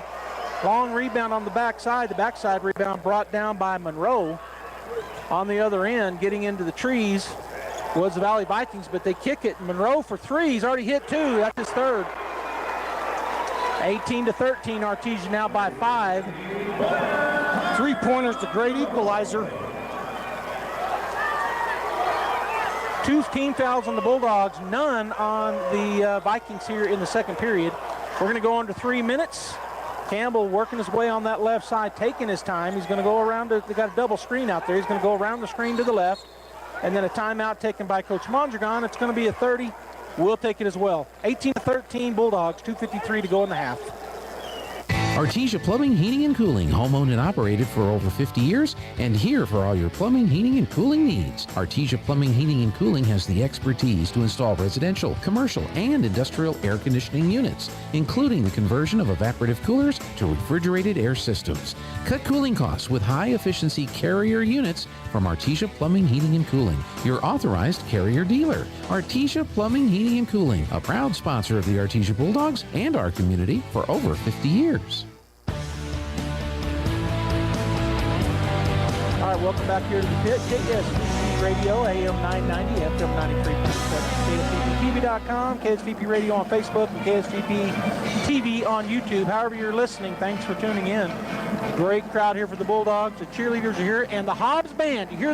Long rebound on the backside. The backside rebound brought down by Monroe. On the other end, getting into the trees was the Valley Vikings, but they kick it. Monroe for 3. He's already hit 2. That's his third. 18-13. Artesia now by 5. 3-pointer's the great equalizer. 2 team fouls on the Bulldogs, none on the Vikings here in the second period. We're going to go on to 3 minutes. Campbell working his way on that left side, taking his time. He's going to go around. They got a double screen out there. He's going to go around the screen to the left. And then a timeout taken by Coach Mondragon. It's going to be a 30. We'll take it as well. 18-13 Bulldogs, 2:53 to go in the half. Artesia Plumbing, Heating, and Cooling, home-owned and operated for over 50 years, and here for all your plumbing, heating, and cooling needs. Artesia Plumbing, Heating, and Cooling has the expertise to install residential, commercial, and industrial air conditioning units, including the conversion of evaporative coolers to refrigerated air systems. Cut cooling costs with high-efficiency Carrier units from Artesia Plumbing, Heating, and Cooling, your authorized Carrier dealer. Artesia Plumbing, Heating, and Cooling, a proud sponsor of the Artesia Bulldogs and our community for over 50 years. All right, welcome back here to the pit. KSVP Radio, AM 990, FM 93.7, KSVPTV.com, KSVP Radio on Facebook, and KSVP TV on YouTube. However you're listening, thanks for tuning in. Great crowd here for the Bulldogs. The cheerleaders are here, and the Hobbs Band. You hear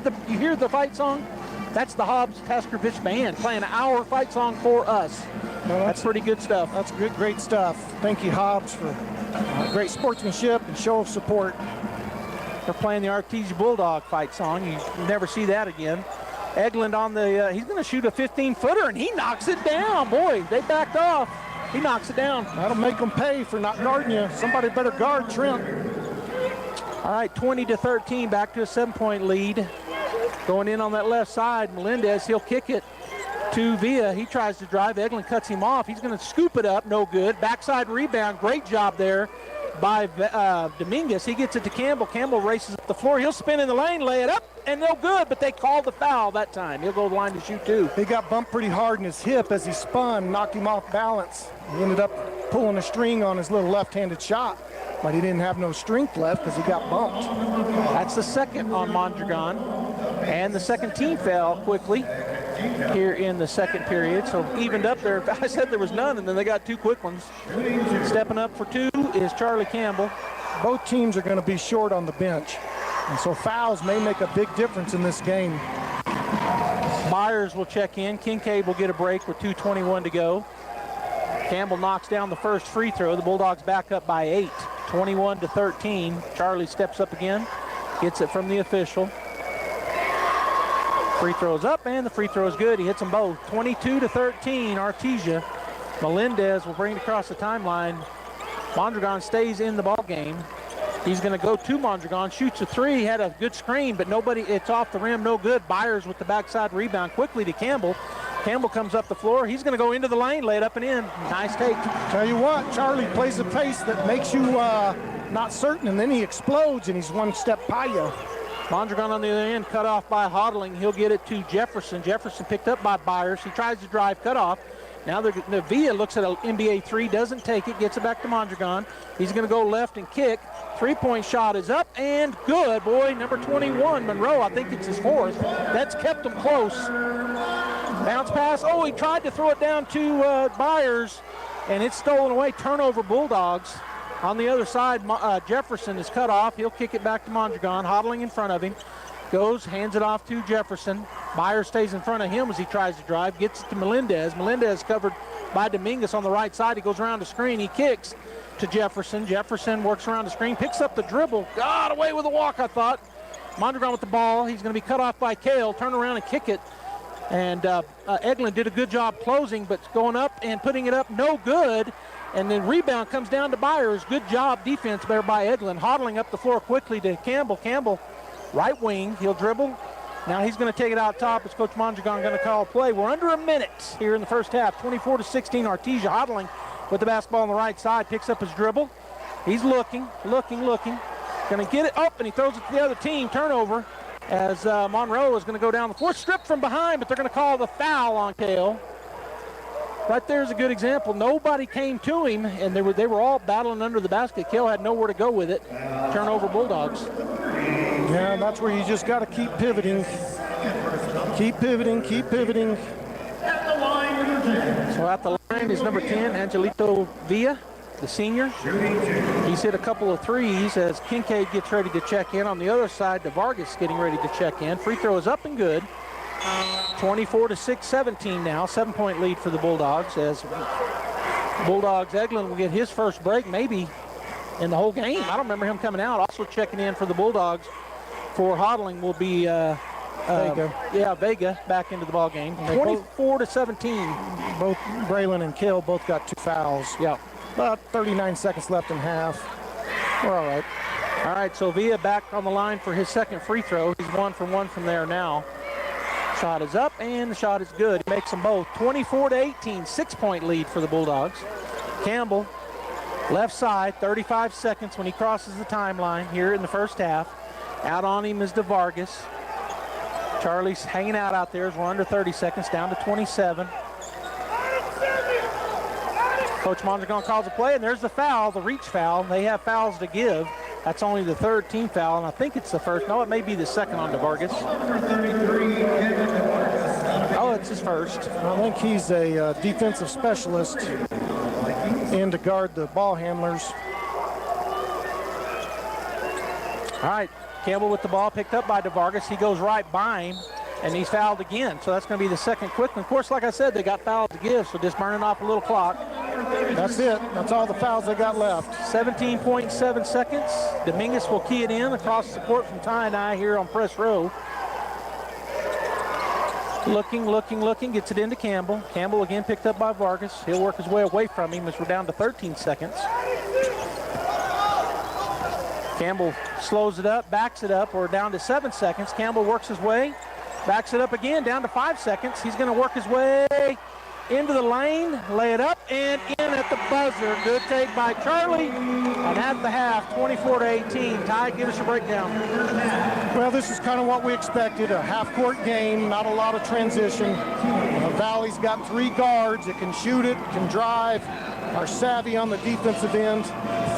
the fight song? That's the Hobbs Taskervich Band playing our fight song for us. Well, that's pretty good stuff. That's great stuff. Thank you, Hobbs, for great sportsmanship and show of support. They're playing the Artesia Bulldog fight song. You never see that again. Eglin on the, he's going to shoot a 15-footer, and he knocks it down. Boy, they backed off. He knocks it down. That'll make them pay for not guarding you. Somebody better guard Trent. All right, 20-13, back to a 7-point lead. Going in on that left side, Melendez, he'll kick it to Villa. He tries to drive. Eglin cuts him off. He's going to scoop it up. No good. Backside rebound. Great job there by Dominguez. He gets it to Campbell. Campbell races up the floor. He'll spin in the lane, lay it up, and no good, but they called the foul that time. He'll go to the line to shoot two. He got bumped pretty hard in his hip as he spun, knocked him off balance. He ended up pulling a string on his little left-handed shot, but he didn't have no strength left because he got bumped. That's the second on Mondragon, and the second team foul quickly here in the second period, so evened up there. I said there was none, and then they got two quick ones. Stepping up for two is Charlie Campbell. Both teams are going to be short on the bench, and so fouls may make a big difference in this game. Myers will check in. Kincaid will get a break with 2:21 to go. Campbell knocks down the first free throw. The Bulldogs back up by 8, 21-13. Charlie steps up again, gets it from the official. Free throw's up, and the free throw's good. He hits them both. 22-13, Artesia. Melendez will bring it across the timeline. Mondragon stays in the ball game. He's going to go to Mondragon, shoots a three, had a good screen, but nobody, it's off the rim, no good. Byers with the backside rebound quickly to Campbell. Campbell comes up the floor. He's going to go into the lane, lay it up and in. Nice take. Tell you what, Charlie plays a pace that makes you not certain, and then he explodes, and he's one step by you. Mondragon on the other end, cut off by Hodling. He'll get it to Jefferson. Jefferson picked up by Byers. He tries to drive, cut off. Now the Villa looks at an NBA three, doesn't take it, gets it back to Mondragon. He's going to go left and kick. Three-point shot is up and good. Boy, number 21, Monroe, I think it's his fourth. That's kept him close. Bounce pass. Oh, he tried to throw it down to Byers, and it's stolen away. Turnover, Bulldogs. On the other side, Jefferson is cut off. He'll kick it back to Mondragon. Hodling in front of him. Goes, hands it off to Jefferson. Byers stays in front of him as he tries to drive. Gets it to Melendez. Melendez covered by Dominguez on the right side. He goes around the screen. He kicks to Jefferson. Jefferson works around the screen. Picks up the dribble. Got away with a walk, I thought. Mondragon with the ball. He's going to be cut off by Kale. Turn around and kick it. And Eglin did a good job closing, but going up and putting it up, no good. And then rebound comes down to Byers. Good job defense there by Eglin. Hodling up the floor quickly to Campbell. Campbell, right wing. He'll dribble. Now he's going to take it out top. It's Coach Mondragon going to call a play. We're under a minute here in the first half. 24-16, Artesia. Hodling with the basketball on the right side. Picks up his dribble. He's looking. Going to get it up, and he throws it to the other team. Turnover as Monroe is going to go down the floor. Stripped from behind, but they're going to call the foul on Kale. Right there's a good example. Nobody came to him, and they were all battling under the basket. Kale had nowhere to go with it. Turnover, Bulldogs. Yeah, that's where you just got to keep pivoting. Keep pivoting. So at the line is number 10, Angelito Villa, the senior. He's hit a couple of threes as Kincaid gets ready to check in. On the other side, DeVargas getting ready to check in. Free throw is up and good. 24-6, 17 now. 7-point lead for the Bulldogs as Bulldogs Eglin will get his first break maybe in the whole game. I don't remember him coming out. Also checking in for the Bulldogs for Hodling will be Vega. Vega back into the ball game. 24-17. Both Braylon and Kill both got two fouls. Yeah. About 39 seconds left in half. We're all right. All right, so Villa back on the line for his second free throw. He's 1 for 1 from there now. Shot is up, and the shot is good. He makes them both. 24-18, 6-point lead for the Bulldogs. Campbell, left side, 35 seconds when he crosses the timeline here in the first half. Out on him is DeVargas. Charlie's hanging out there as we're under 30 seconds, down to 27. Coach Mondragon calls a play, and there's the foul, the reach foul. They have fouls to give. That's only the third team foul, and I think it's the first. No, it may be the second on DeVargas. Oh, it's his first. I think he's a defensive specialist in to guard the ball handlers. All right, Campbell with the ball picked up by DeVargas. He goes right by him, and he's fouled again. So that's going to be the second quick one. Of course, like I said, they got fouls to give, so just burning off a little clock. That's it. That's all the fouls they got left. 17.7 seconds. Dominguez will key it in across the court from Ty and I here on press row. Looking, gets it into Campbell. Campbell again picked up by Vargas. He'll work his way away from him as we're down to 13 seconds. Campbell slows it up, backs it up. We're down to 7 seconds. Campbell works his way, backs it up again, down to 5 seconds. He's going to work his way into the lane, lay it up, and in at the buzzer. Good take by Charlie. And at the half, 24-18. Ty, give us a breakdown. Well, this is kind of what we expected, a half-court game, not a lot of transition. Valley's got 3 guards that can shoot it, can drive, are savvy on the defensive end.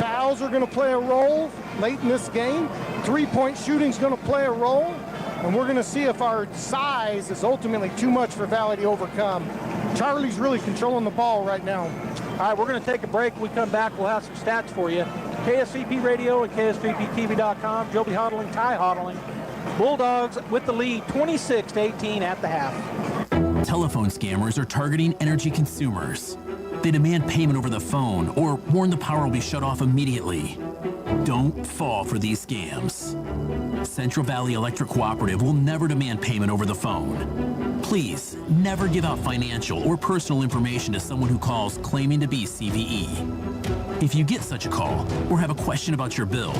Fouls are going to play a role late in this game. 3-point shooting's going to play a role. And we're going to see if our size is ultimately too much for Valley to overcome. Charlie's really controlling the ball right now. All right, we're going to take a break. When we come back, we'll have some stats for you. KSVP Radio and KSVPTV.com. Joby Hodling, Ty Hodling. Bulldogs with the lead, 26-18 at the half. Telephone scammers are targeting energy consumers. They demand payment over the phone or warn the power will be shut off immediately. Don't fall for these scams. Central Valley Electric Cooperative will never demand payment over the phone. Please, never give out financial or personal information to someone who calls claiming to be CVE. If you get such a call or have a question about your bill,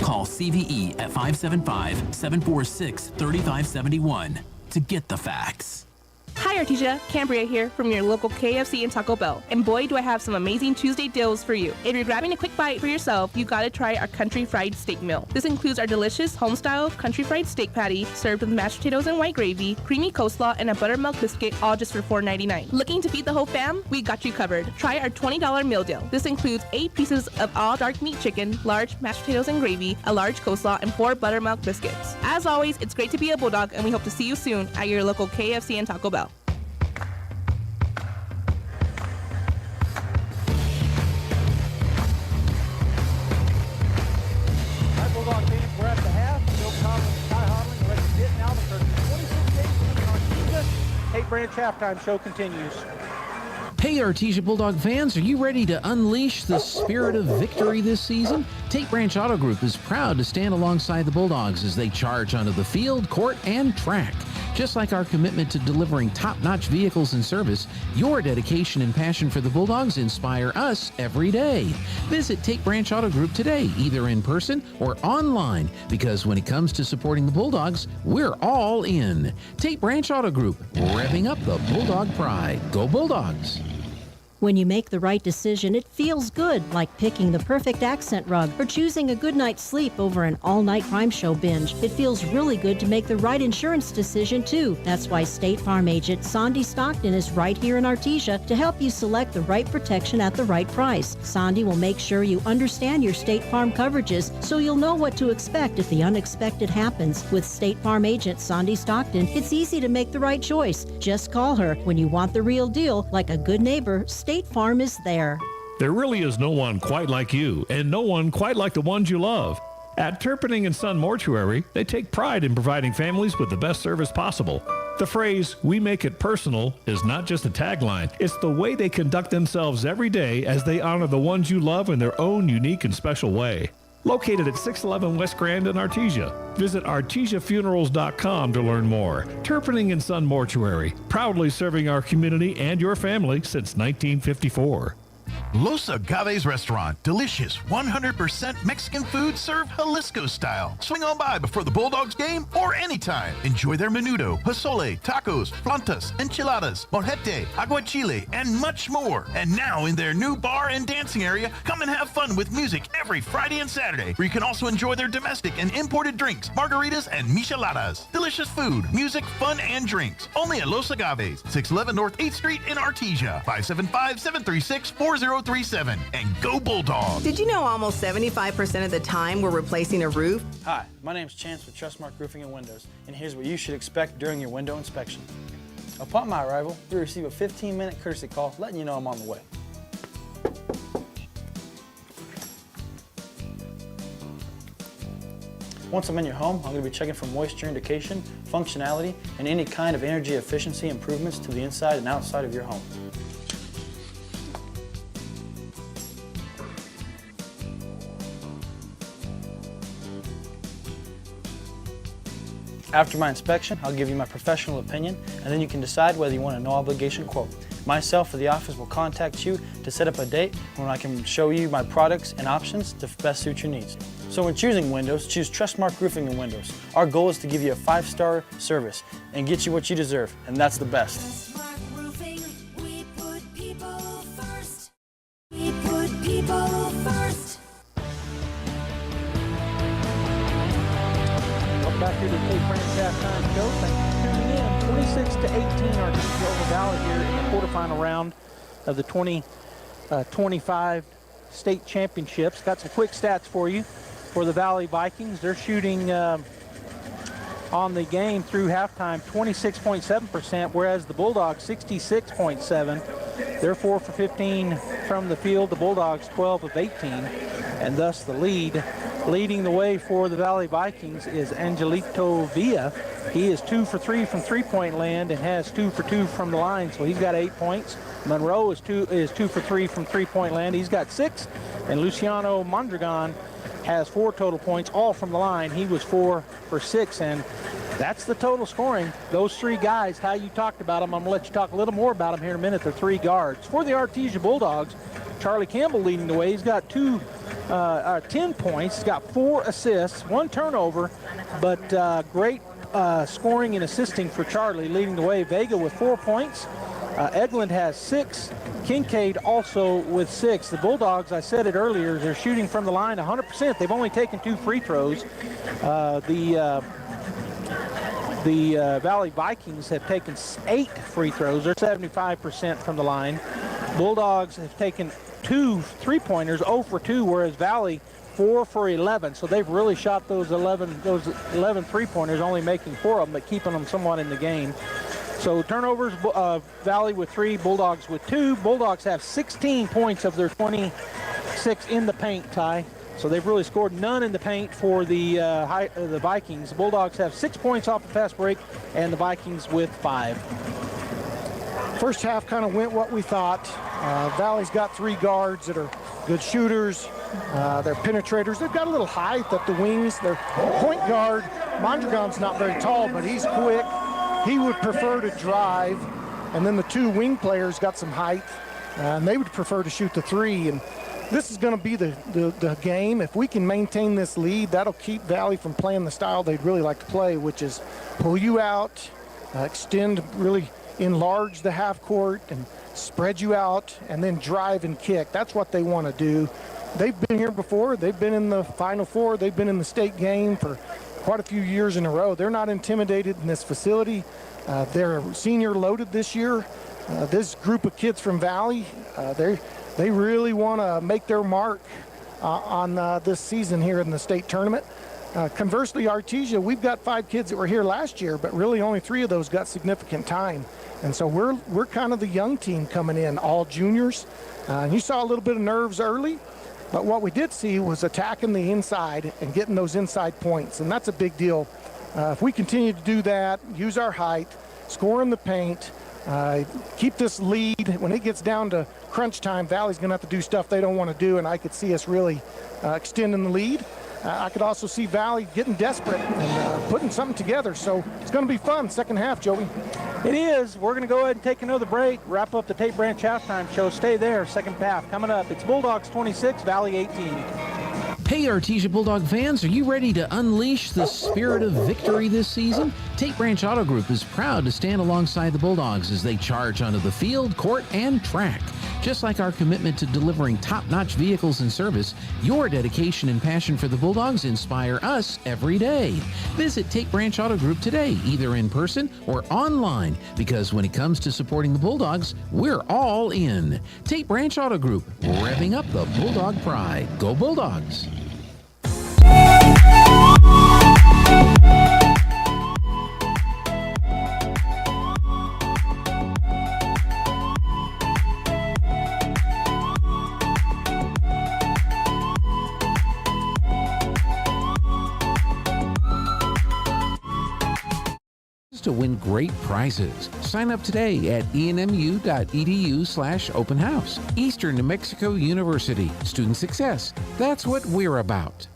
call CVE at 575-746-3571 to get the facts. Hi Artesia, Cambria here from your local KFC and Taco Bell. And boy, do I have some amazing Tuesday deals for you. If you're grabbing a quick bite for yourself, you gotta try our country fried steak meal. This includes our delicious home-style country fried steak patty served with mashed potatoes and white gravy, creamy coleslaw, and a buttermilk biscuit, all just for $4.99. Looking to feed the whole fam? We got you covered. Try our $20 meal deal. This includes 8 pieces of all dark meat chicken, large mashed potatoes and gravy, a large coleslaw, and 4 buttermilk biscuits. As always, it's great to be a Bulldog, and we hope to see you soon at your local KFC and Taco Bell. We're at the half. Bill Collins, Ty Hodling, let's get in Albuquerque. 26-18 on Artesia. Tate Branch halftime show continues. Hey Artesia Bulldog fans, are you ready to unleash the spirit of victory this season? Tate Branch Auto Group is proud to stand alongside the Bulldogs as they charge onto the field, court, and track. Just like our commitment to delivering top-notch vehicles and service, your dedication and passion for the Bulldogs inspire us every day. Visit Tate Branch Auto Group today, either in person or online, because when it comes to supporting the Bulldogs, we're all in. Tate Branch Auto Group, revving up the Bulldog pride. Go Bulldogs! When you make the right decision, it feels good, like picking the perfect accent rug or choosing a good night's sleep over an all-night crime show binge. It feels really good to make the right insurance decision, too. That's why State Farm agent Sandy Stockton is right here in Artesia to help you select the right protection at the right price. Sandy will make sure you understand your State Farm coverages so you'll know what to expect if the unexpected happens. With State Farm agent Sandy Stockton, it's easy to make the right choice. Just call her when you want the real deal. Like a good neighbor, State Farm is there. There really is no one quite like you, and no one quite like the ones you love. At Turpening & Son Mortuary, they take pride in providing families with the best service possible. The phrase, "we make it personal," is not just a tagline. It's the way they conduct themselves every day as they honor the ones you love in their own unique and special way. Located at 611 West Grand in Artesia. Visit artesiafunerals.com to learn more. Turpening & Son Mortuary, proudly serving our community and your family since 1954. Los Agaves Restaurant. Delicious, 100% Mexican food served Jalisco style. Swing on by before the Bulldogs game or anytime. Enjoy their menudo, pozole, tacos, plantas, enchiladas, molhete, aguachile, and much more. And now in their new bar and dancing area, come and have fun with music every Friday and Saturday, where you can also enjoy their domestic and imported drinks, margaritas, and micheladas. Delicious food, music, fun, and drinks. Only at Los Agaves, 611 North 8th Street in Artesia, 575-736-4037. And go Bulldogs! Did you know almost 75% of the time we're replacing a roof? Hi, my name is Chance with Trustmark Roofing and Windows, and here's what you should expect during your window inspection. Upon my arrival, you'll receive a 15-minute courtesy call letting you know I'm on the way. Once I'm in your home, I'm going to be checking for moisture indication, functionality, and any kind of energy efficiency improvements to the inside and outside of your home. After my inspection, I'll give you my professional opinion, and then you can decide whether you want a no-obligation quote. Myself or the office will contact you to set up a date when I can show you my products and options to best suit your needs. So when choosing windows, choose Trustmark Roofing and Windows. Our goal is to give you a 5-star service and get you what you deserve, and that's the best. Trustmark Roofing, we put people first. We put people first. Back here to the Cape Ranch halftime show. Thank you for tuning in. 26-18, Artesia over Valley here in the quarterfinal round of the 2025 state championships. Got some quick stats for you for the Valley Vikings. They're shooting on the game through halftime 26.7%, whereas the Bulldogs 66.7%. They're 4 for 15 from the field. The Bulldogs 12 of 18, and thus the lead. Leading the way for the Valley Vikings is Angelito Villa. He is 2 for 3 from three-point land and has 2 for 2 from the line, so he's got 8 points. Monroe is 2 for 3 from three-point land. He's got 6, and Luciano Mondragon has 4 total points, all from the line. He was 4 for 6, and that's the total scoring. Those 3 guys, how you talked about them, I'm going to let you talk a little more about them here in a minute. They're 3 guards. For the Artesia Bulldogs, Charlie Campbell leading the way. He's got 10 points. He's got 4 assists, 1 turnover, but great scoring and assisting for Charlie, leading the way. Vega with 4 points. Eglin has 6. Kincaid also with 6. The Bulldogs, I said it earlier, they're shooting from the line 100%. They've only taken 2 free throws. The Valley Vikings have taken 8 free throws. They're 75% from the line. Bulldogs have taken 2 three-pointers, 0 for 2, whereas Valley 4 for 11. So they've really shot those 11 three-pointers, only making 4 of them, but keeping them somewhat in the game. So turnovers, Valley with 3, Bulldogs with 2. Bulldogs have 16 points of their 26 in the paint, Ty. So they've really scored none in the paint for the Vikings. The Bulldogs have 6 points off the fast break, and the Vikings with 5. First half kind of went what we thought. Valley's got 3 guards that are good shooters. They're penetrators. They've got a little height at the wings. Their point guard, Mondragon's not very tall, but he's quick. He would prefer to drive. And then the 2 wing players got some height, and they would prefer to shoot the 3. And this is going to be the game. If we can maintain this lead, that'll keep Valley from playing the style they'd really like to play, which is pull you out, extend, really enlarge the half court and spread you out, and then drive and kick. That's what they want to do. They've been here before. They've been in the Final Four. They've been in the state game for quite a few years in a row. They're not intimidated in this facility. They're senior loaded this year. This group of kids from Valley, they really want to make their mark on this season here in the state tournament. Conversely, Artesia, we've got 5 kids that were here last year, but really only 3 of those got significant time. And so we're kind of the young team coming in, all juniors. And you saw a little bit of nerves early, but what we did see was attacking the inside and getting those inside points, and that's a big deal. If we continue to do that, use our height, score in the paint, keep this lead. When it gets down to crunch time, Valley's going to have to do stuff they don't want to do, and I could see us really extending the lead. I could also see Valley getting desperate and putting something together. So it's going to be fun second half, Joey. It is. We're going to go ahead and take another break, wrap up the Tape Branch halftime show. Stay there. Second half coming up. It's Bulldogs 26, Valley 18. Hey, Artesia Bulldog fans, are you ready to unleash the spirit of victory this season? Tape Branch Auto Group is proud to stand alongside the Bulldogs as they charge onto the field, court, and track. Just like our commitment to delivering top-notch vehicles and service, your dedication and passion for the Bulldogs inspire us every day. Visit Tape Branch Auto Group today, either in person or online, because when it comes to supporting the Bulldogs, we're all in. Tape Branch Auto Group, revving up the Bulldog pride. Go Bulldogs! To win great prizes. Sign up today at enmu.edu/open house. Eastern New Mexico University. Student success. That's what we're about.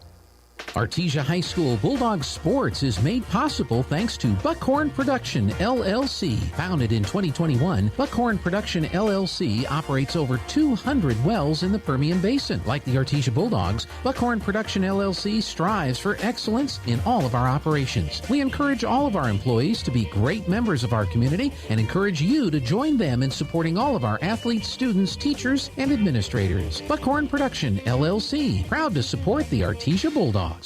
Artesia High School Bulldogs Sports is made possible thanks to Buckhorn Production, LLC. Founded in 2021, Buckhorn Production, LLC operates over 200 wells in the Permian Basin. Like the Artesia Bulldogs, Buckhorn Production, LLC strives for excellence in all of our operations. We encourage all of our employees to be great members of our community and encourage you to join them in supporting all of our athletes, students, teachers, and administrators. Buckhorn Production, LLC, proud to support the Artesia Bulldogs.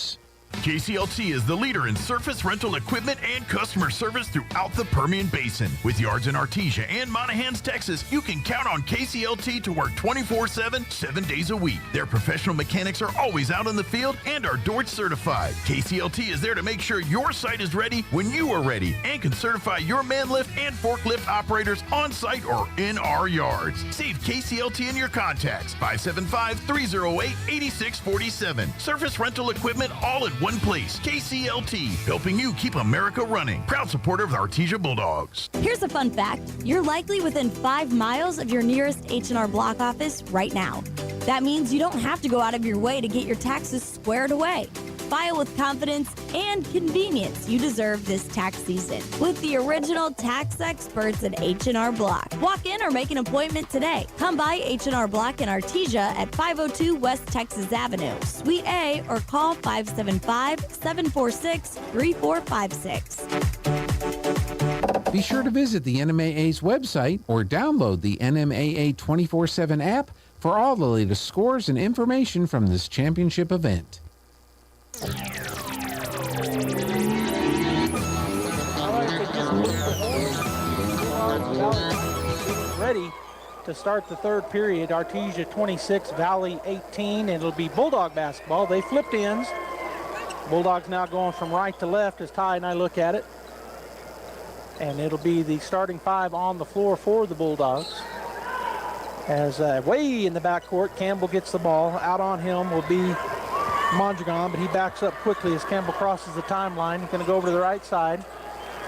KCLT is the leader in surface rental equipment and customer service throughout the Permian Basin. With yards in Artesia and Monahans, Texas, you can count on KCLT to work 24/7, 7 days a week. Their professional mechanics are always out in the field and are Dort certified. KCLT is there to make sure your site is ready when you are ready and can certify your man lift and forklift operators on site or in our yards. Save KCLT in your contacts, 575-308-8647. Surface rental equipment all in one place. KCLT, helping you keep America running. Proud supporter of the Artesia Bulldogs. Here's a fun fact. You're likely within 5 miles of your nearest H&R Block office right now. That means you don't have to go out of your way to get your taxes squared away. File with confidence and convenience you deserve this tax season with the original tax experts at H&R Block. Walk in or make an appointment today. Come by H&R Block in Artesia at 502 West Texas Avenue, Suite A, or call 575-746-3456. Be sure to visit the NMAA's website or download the NMAA 24/7 app for all the latest scores and information from this championship event. Ready to start the third period. Artesia 26, Valley 18. It'll be Bulldog basketball. They flipped ends. Bulldogs now going from right to left as Ty and I look at it. And it'll be the starting 5 on the floor for the Bulldogs. As way in the backcourt, Campbell gets the ball. Out on him will be Mondragon, but he backs up quickly as Campbell crosses the timeline. He's going to go over to the right side.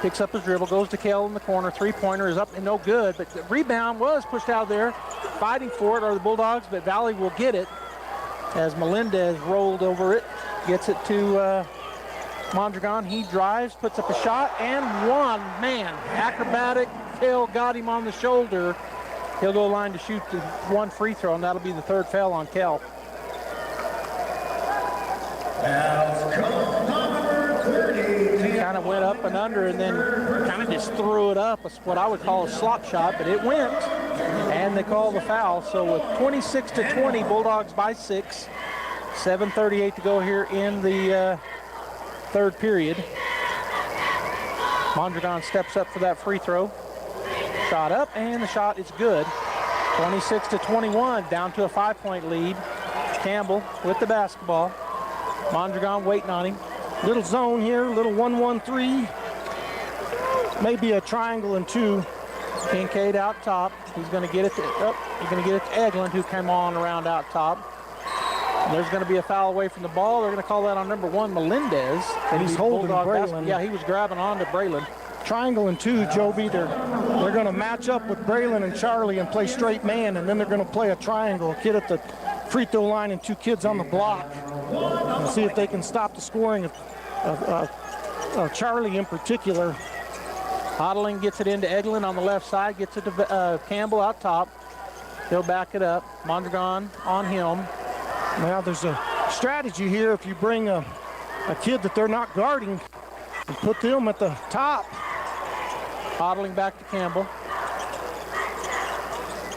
Picks up his dribble, goes to Kell in the corner. Three-pointer is up and no good, but the rebound was pushed out there. Fighting for it are the Bulldogs, but Valley will get it as Melendez rolled over it. Gets it to Mondragon. He drives, puts up a shot, and one. Man, acrobatic. Kell got him on the shoulder. He'll go line to shoot the one free throw, and that'll be the third foul on Kell. He kind of went up and under and then kind of just threw it up. It's what I would call a slop shot, but it went, and they call the foul. So with 26-20, Bulldogs by 6. 7:38 to go here in the third period. Mondragon steps up for that free throw. Shot up, and the shot is good. 26-21, down to a 5-point lead. Campbell with the basketball. Mondragon waiting on him. Little zone here, little 1-1-3. Maybe a triangle and 2. Kincaid out top. He's going to get it to Eglin, who came on around out top. And there's going to be a foul away from the ball. They're going to call that on number 1, Melendez. And he's holding Braylon. Yeah, he was grabbing onto Braylon. Triangle and 2, Joby. They're going to match up with Braylon and Charlie and play straight man, and then they're going to play a triangle. A kid at the free throw line and 2 kids on the block. And see if they can stop the scoring of Charlie in particular. Hodling gets it into Eglin on the left side, gets it to Campbell out top. He'll back it up. Mondragon on him. Now there's a strategy here. If you bring a kid that they're not guarding and put them at the top. Hodling back to Campbell.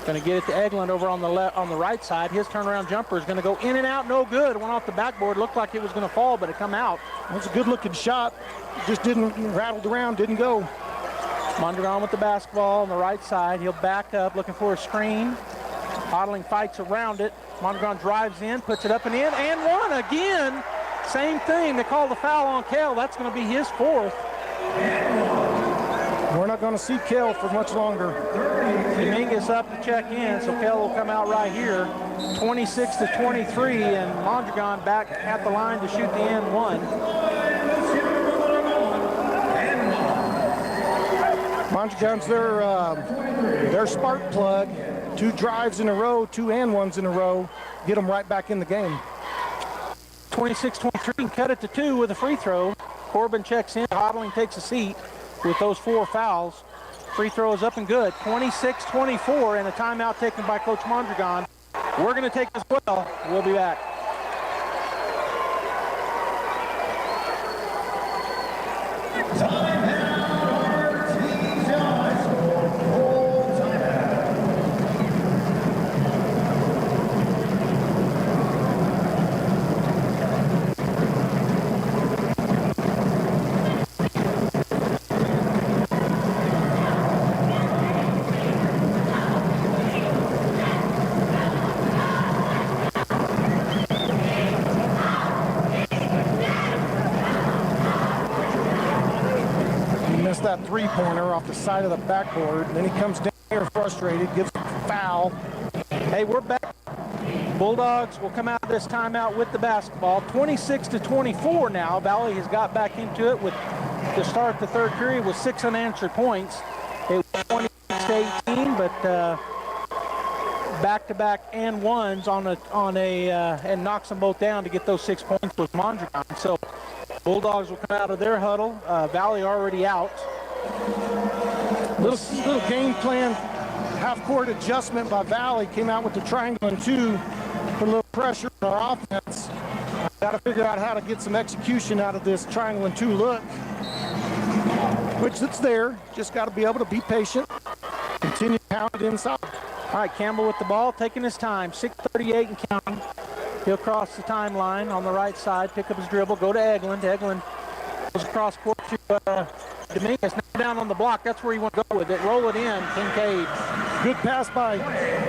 Going to get it to Eglin over on the right side. His turnaround jumper is going to go in and out, no good. Went off the backboard. Looked like it was going to fall, but it come out. It was a good-looking shot. Just didn't rattled around, didn't go. Mondragon with the basketball on the right side. He'll back up, looking for a screen. Hodling fights around it. Mondragon drives in, puts it up and in, and one again. Same thing. They call the foul on Kell. That's going to be his 4th. We're not going to see Kell for much longer. Dominguez up to check in, so Kell will come out right here. 26-23, and Mondragon back at the line to shoot the end 1. Mondragon's their spark plug. 2 drives in a row, 2 and 1s in a row. Get them right back in the game. 26-23, cut it to 2 with a free throw. Corbin checks in, Hodling takes a seat with those 4 fouls. Free throw is up and good. 26-24, and a timeout taken by Coach Mondragon. We're going to take this well. We'll be back. That 3-pointer off the side of the backboard. Then he comes down here frustrated, gives a foul. Hey, we're back. Bulldogs will come out of this timeout with the basketball. 26-24 now. Valley has got back into it with to start the 3rd period with 6 unanswered points. It was 26-18, but back-to-back and 1s and knocks them both down to get those 6 points with Mondragon. So Bulldogs will come out of their huddle. Valley already out. Little game plan, half-court adjustment by Valley. Came out with the triangle and 2, put a little pressure on our offense. Got to figure out how to get some execution out of this triangle and 2 look, which it's there. Just got to be able to be patient. Continue to pound it inside. All right, Campbell with the ball, taking his time. 6:38 and counting. He'll cross the timeline on the right side, pick up his dribble, go to Eglin. Eglin goes across court to Dominguez. Now down on the block, that's where you want to go with it. Roll it in, Kincaid. Good pass by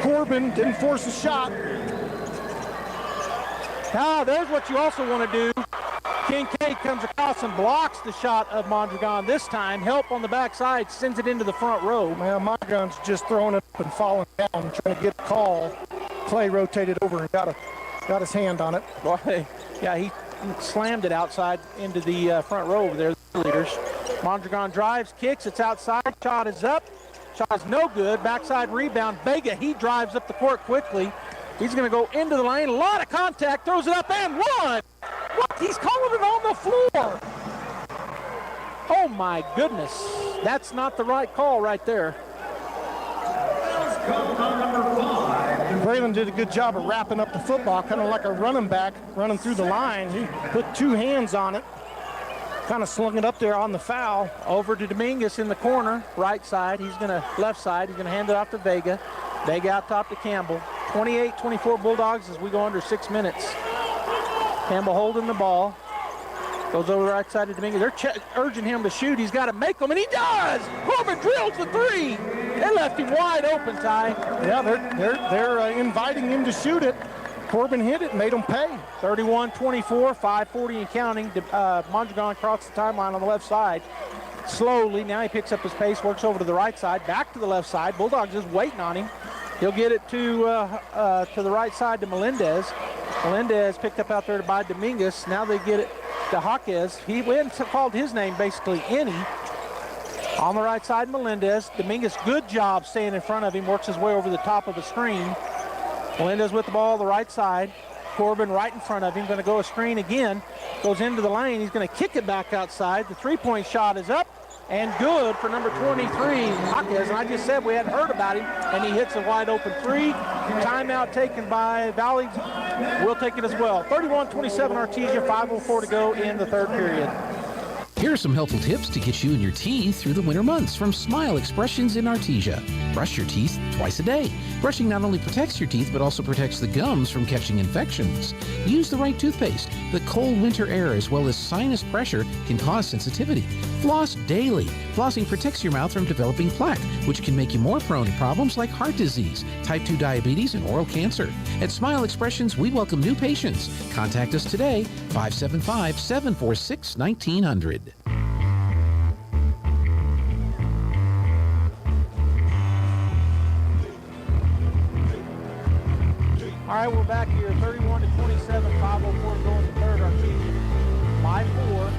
Corbin, didn't force a shot. Now, there's what you also want to do. Kincaid comes across and blocks the shot of Mondragon this time. Help on the backside, sends it into the front row. Man, Mondragon's just throwing it up and falling down, trying to get a call. Clay rotated over and got his hand on it. Boy, yeah, he slammed it outside into the front row over there, the leaders. Mondragon drives, kicks, it's outside, shot is up. Shot is no good, backside rebound. Vega, he drives up the court quickly. He's going to go into the lane, a lot of contact, throws it up and one. What? He's calling it on the floor. Oh my goodness, that's not the right call right there. Braylon did a good job of wrapping up the football, kind of like a running back running through the line. He put 2 hands on it, kind of slung it up there on the foul. Over to Dominguez in the corner, right side. Left side, he's going to hand it off to Vega. Vega out top to Campbell. 28-24 Bulldogs as we go under 6 minutes. Campbell holding the ball. Goes over the right side to Dominguez. They're urging him to shoot. He's got to make them, and he does! Corbin drills the 3. They left him wide open, Ty. Yeah, they're inviting him to shoot it. Corbin hit it, made him pay. 31-24, 5:40 and counting. Mondragon across the timeline on the left side. Slowly, now he picks up his pace, works over to the right side, back to the left side. Bulldogs just waiting on him. He'll get it to the right side to Melendez. Melendez picked up out there by Dominguez. Now they get it to Jaquez. He went and called his name basically any. On the right side, Melendez. Dominguez, good job staying in front of him, works his way over the top of the screen. Melendez with the ball the right side. Corbin right in front of him, going to go a screen again. Goes into the lane. He's going to kick it back outside. The three-point shot is up and good for number 23, Jaquez. And I just said we hadn't heard about him, and he hits a wide-open three. Timeout taken by Valley. We'll take it as well. 31-27 Artesia, 5:04 to go in the third period. Here are some helpful tips to get you and your teeth through the winter months from Smile Expressions in Artesia. Brush your teeth twice a day. Brushing not only protects your teeth, but also protects the gums from catching infections. Use the right toothpaste. The cold winter air as well as sinus pressure can cause sensitivity. Floss daily. Flossing protects your mouth from developing plaque, which can make you more prone to problems like heart disease, type 2 diabetes, and oral cancer. At Smile Expressions, we welcome new patients. Contact us today, 575-746-1900. All right, we're back here, 31-27, 5:04 to go in the third. Artesia by 4.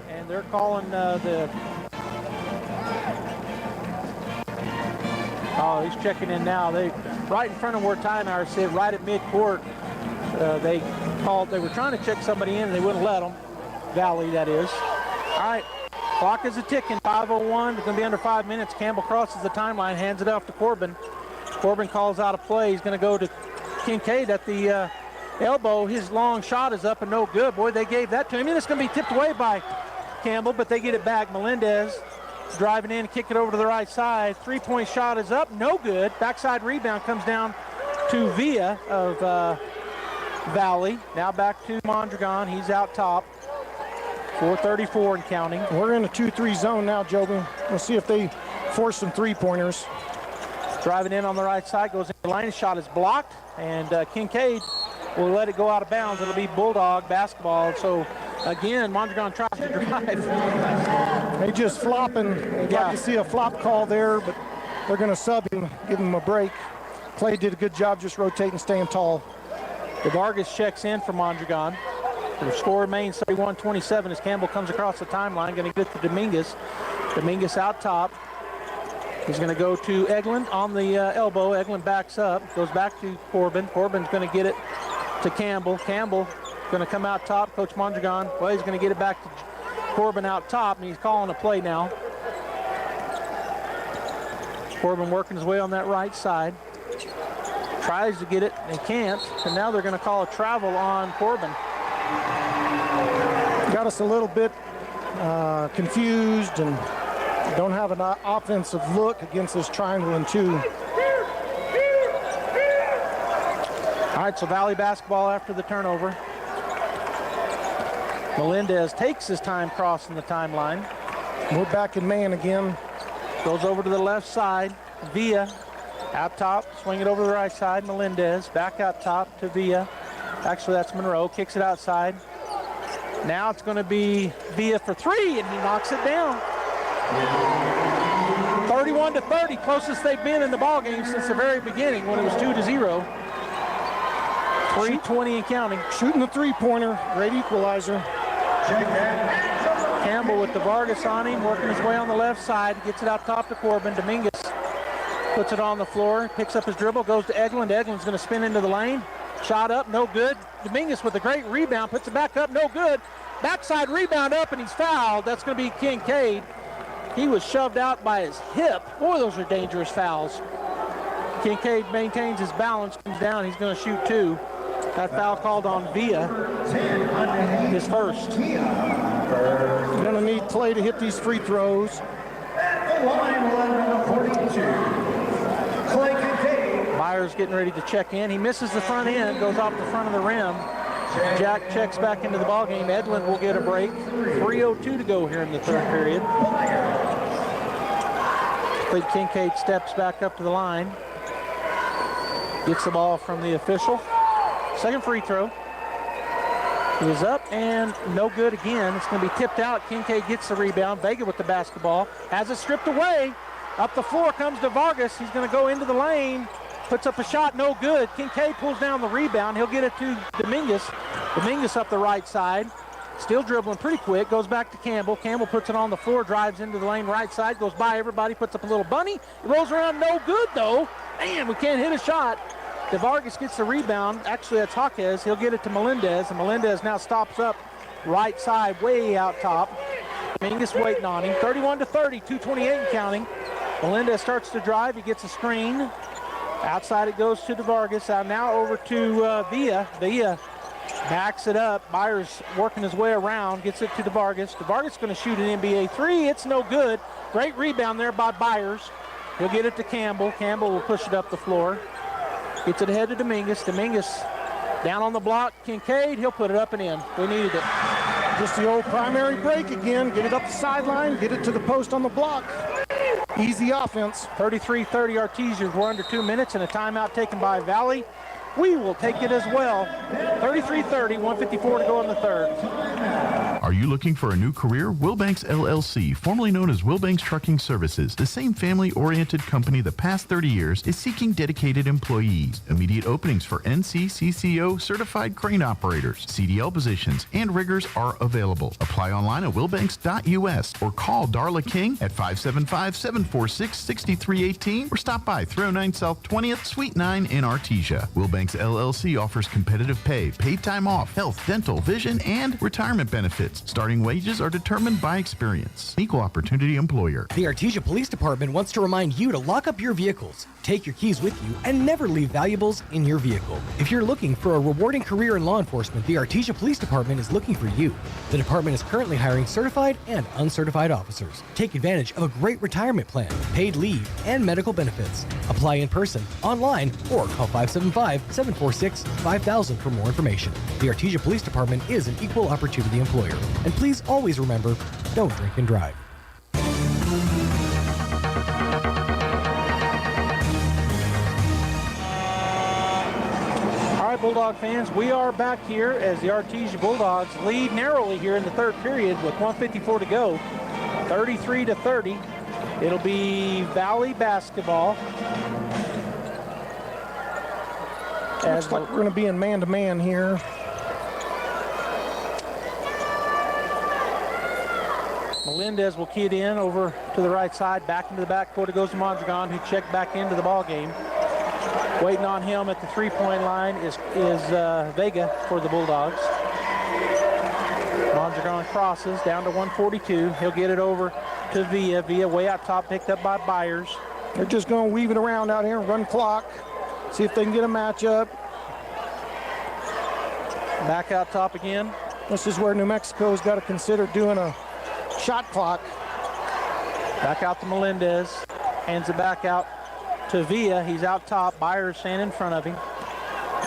And they're calling Oh, he's checking in now. They right in front of where Ty and I sit, right at midcourt. They were trying to check somebody in and they wouldn't let them. Valley, that is. All right, clock is a-ticking, 5:01. It's going to be under 5 minutes. Campbell crosses the timeline, hands it off to Corbin. Corbin calls out a play. He's going to go to Kincaid at the elbow. His long shot is up and no good. Boy, they gave that to him. It's going to be tipped away by Campbell, but they get it back. Melendez driving in, kick it over to the right side. Three-point shot is up, no good. Backside rebound comes down to Villa of Valley. Now back to Mondragon. He's out top. 4:34 and counting. We're in a 2-3 zone now, Joby. We'll see if they force some three-pointers. Driving in on the right side, goes in the line. His shot is blocked, and Kincaid will let it go out of bounds. It'll be Bulldog basketball. So, again, Mondragon tries to drive. They just flopping. They'd like to see a flop call there, but they're going to sub him, give him a break. Clay did a good job just rotating, staying tall. Vargas checks in for Mondragon. The score remains 31-27 as Campbell comes across the timeline. Going to get to Dominguez. Dominguez out top. He's going to go to Eglin on the elbow. Eglin backs up, goes back to Corbin. Corbin's going to get it to Campbell. Campbell going to come out top. Coach Mondragon, well, he's going to get it back to Corbin out top, and he's calling a play now. Corbin working his way on that right side. Tries to get it and can't, and now they're going to call a travel on Corbin. Got us a little bit confused and don't have an offensive look against this triangle and 2. All right, so Valley basketball after the turnover. Melendez takes his time crossing the timeline. We're back in man again. Goes over to the left side. Villa out top, swing it over to the right side. Melendez back out top to Villa. Actually, that's Monroe. Kicks it outside. Now it's going to be Villa for 3, and he knocks it down. 31-30, closest they've been in the ballgame since the very beginning when it was 2-0. 3:20 and counting. Shooting the three-pointer, great equalizer. Campbell with the Vargas on him, working his way on the left side, gets it out top to Corbin. Dominguez puts it on the floor, picks up his dribble, goes to Eglin. Eglin's going to spin into the lane. Shot up, no good. Dominguez with a great rebound, puts it back up, no good. Backside rebound up, and he's fouled. That's going to be Kincaid. He was shoved out by his hip. Boy, those are dangerous fouls. Kincaid maintains his balance, comes down. He's going to shoot 2. That foul called on Villa, his first. We're going to need Clay to hit these free throws. At the line, 11-42. Clay Kincaid. Myers getting ready to check in. He misses the front end, goes off the front of the rim. Jack checks back into the ballgame. Edlin will get a break. 3:02 to go here in the third period. Clayton Kincaid steps back up to the line. Gets the ball from the official. Second free throw is up and no good again. It's going to be tipped out. Kincaid gets the rebound. Vega with the basketball. Has it stripped away. Up the floor comes to Vargas. He's going to go into the lane. Puts up a shot, no good. Kincaid pulls down the rebound. He'll get it to Dominguez. Dominguez up the right side. still dribbling pretty quick, goes back to Campbell. Campbell puts it on the floor, drives into the lane right side, goes by everybody, puts up a little bunny. It rolls around, no good though. Man, we can't hit a shot. DeVargas gets the rebound. Actually, that's Jaquez. He'll get it to Melendez, and Melendez now stops up right side, way out top. Dominguez waiting on him. 31-30, 2:28 and counting. Melendez starts to drive. He gets a screen. Outside it goes to DeVargas. Now over to Villa. Villa backs it up. Byers working his way around, gets it to DeVargas. DeVargas going to shoot an NBA three. It's no good. Great rebound there by Byers. He'll get it to Campbell. Campbell will push it up the floor. Gets it ahead to Dominguez. Dominguez down on the block. Kincaid, he'll put it up and in. We needed it. Just the old primary break again. Get it up the sideline, get it to the post on the block. Easy offense. 33-30 Artesia. We're under 2 minutes and a timeout taken by Valley. We will take it as well. 33-30, 1:54 to go in the third. Are you looking for a new career? Wilbanks LLC, formerly known as Wilbanks Trucking Services, the same family-oriented company the past 30 years, is seeking dedicated employees. Immediate openings for NCCCO certified crane operators, CDL positions, and riggers are available. Apply online at wilbanks.us or call Darla King at 575-746-6318 or stop by 309 South 20th, Suite 9 in Artesia. Wilbanks LLC offers competitive pay, paid time off, health, dental, vision, and retirement benefits. Starting wages are determined by experience. Equal opportunity employer. The Artesia Police Department wants to remind you to lock up your vehicles, take your keys with you, and never leave valuables in your vehicle. If you're looking for a rewarding career in law enforcement, the Artesia Police Department is looking for you. The department is currently hiring certified and uncertified officers. Take advantage of a great retirement plan, paid leave, and medical benefits. Apply in person, online, or call 575-746-5000 for more information. The Artesia Police Department is an equal opportunity employer. And please always remember, don't drink and drive. All right, Bulldog fans, we are back here as the Artesia Bulldogs lead narrowly here in the third period with 1:54 to go, 33-30. It'll be Valley basketball. Looks like we're going to be in man-to-man here. Melendez will key it in over to the right side, back into the backcourt. It goes to Mondragon, who checked back into the ball game. Waiting on him at the three-point line is Vega for the Bulldogs. Mondragon crosses down to 142. He'll get it over to Villa. Villa way out top, picked up by Byers. They're just going to weave it around out here and run clock. See if they can get a matchup. Back out top again. This is where New Mexico's got to consider doing a shot clock. Back out to Melendez. Hands it back out to Villa. He's out top. Byers standing in front of him.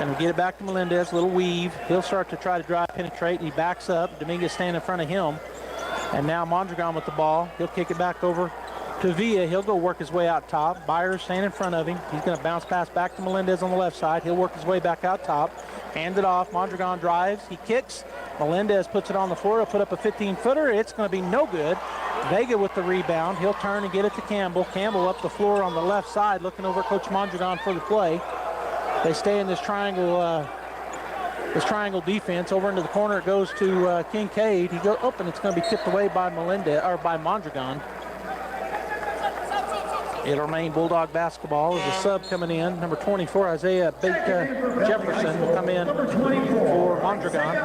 And we get it back to Melendez. Little weave. He'll start to try to drive, penetrate. He backs up. Dominguez standing in front of him. And now Mondragon with the ball. He'll kick it back over to Villa. He'll go work his way out top. Byers standing in front of him. He's going to bounce pass back to Melendez on the left side. He'll work his way back out top. Hand it off. Mondragon drives. He kicks. Melendez puts it on the floor. He'll put up a 15-footer. It's going to be no good. Vega with the rebound. He'll turn and get it to Campbell. Campbell up the floor on the left side, looking over at Coach Mondragon for the play. They stay in this triangle defense. Over into the corner it goes to Kincaid. He goes up, and it's going to be tipped away by Melendez or by Mondragon. It'll remain Bulldog basketball as a sub coming in. Number 24, Isaiah Baker Jefferson will come in for Mondragon.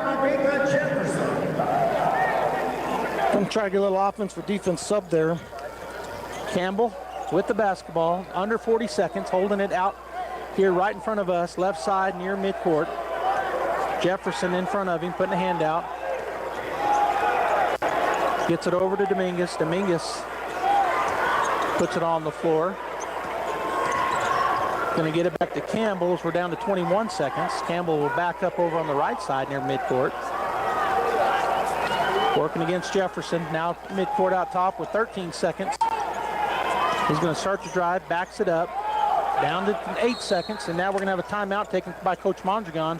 I'm trying to get a little offense for defense sub there. Campbell with the basketball, under 40 seconds, holding it out here right in front of us, left side near midcourt. Jefferson in front of him, putting a hand out. Gets it over to Dominguez. Dominguez puts it on the floor. Going to get it back to Campbell as we're down to 21 seconds. Campbell will back up over on the right side near midcourt. Working against Jefferson. Now midcourt out top with 13 seconds. He's going to start to drive, backs it up. Down to 8 seconds, and now we're going to have a timeout taken by Coach Mondragon.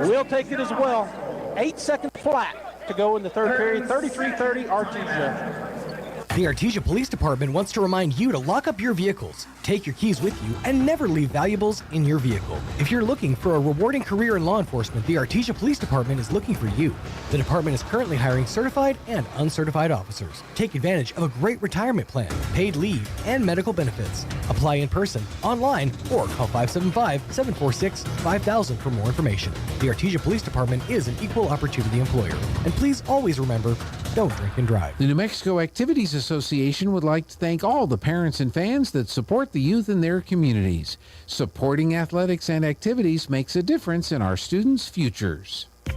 We'll take it as well. 8 seconds flat to go in the third period. 33-30 Artesia. The Artesia Police Department wants to remind you to lock up your vehicles, take your keys with you, and never leave valuables in your vehicle. If you're looking for a rewarding career in law enforcement, the Artesia Police Department is looking for you. The department is currently hiring certified and uncertified officers. Take advantage of a great retirement plan, paid leave, and medical benefits. Apply in person, online, or call 575-746-5000 for more information. The Artesia Police Department is an equal opportunity employer. And please always remember, don't drink and drive. The New Mexico Activities Association would like to thank all the parents and fans that support the youth in their communities. Supporting athletics and activities makes a difference in our students' futures. 8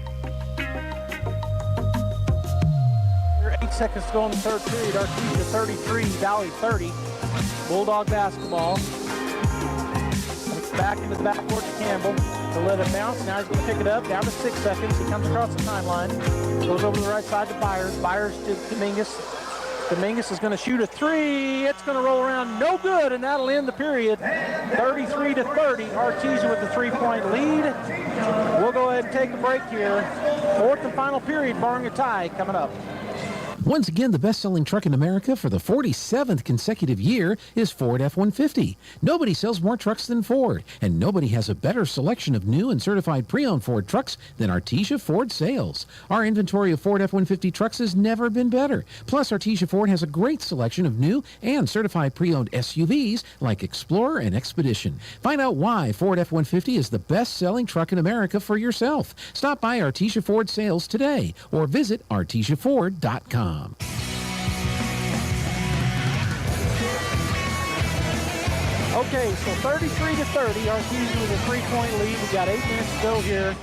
seconds to go in the third period. Artesia 33, Valley 30. Bulldog basketball. Back into the backcourt to Campbell. He'll let it bounce. Now he's going to pick it up. Down to 6 seconds. He comes across the timeline. Goes over to the right side to Byers. Byers to Dominguez. Dominguez is going to shoot a three. It's going to roll around. No good, and that'll end the period. 33-30. Artesia with the three-point lead. We'll go ahead and take a break here. Fourth and final period, barring a tie, coming up. Once again, the best-selling truck in America for the 47th consecutive year is Ford F-150. Nobody sells more trucks than Ford, and nobody has a better selection of new and certified pre-owned Ford trucks than Artesia Ford Sales. Our inventory of Ford F-150 trucks has never been better. Plus, Artesia Ford has a great selection of new and certified pre-owned SUVs like Explorer and Expedition. Find out why Ford F-150 is the best-selling truck in America for yourself. Stop by Artesia Ford Sales today or visit artesiaford.com. Okay, so 33-30, Artesia with a three-point lead. We've got 8 minutes to go here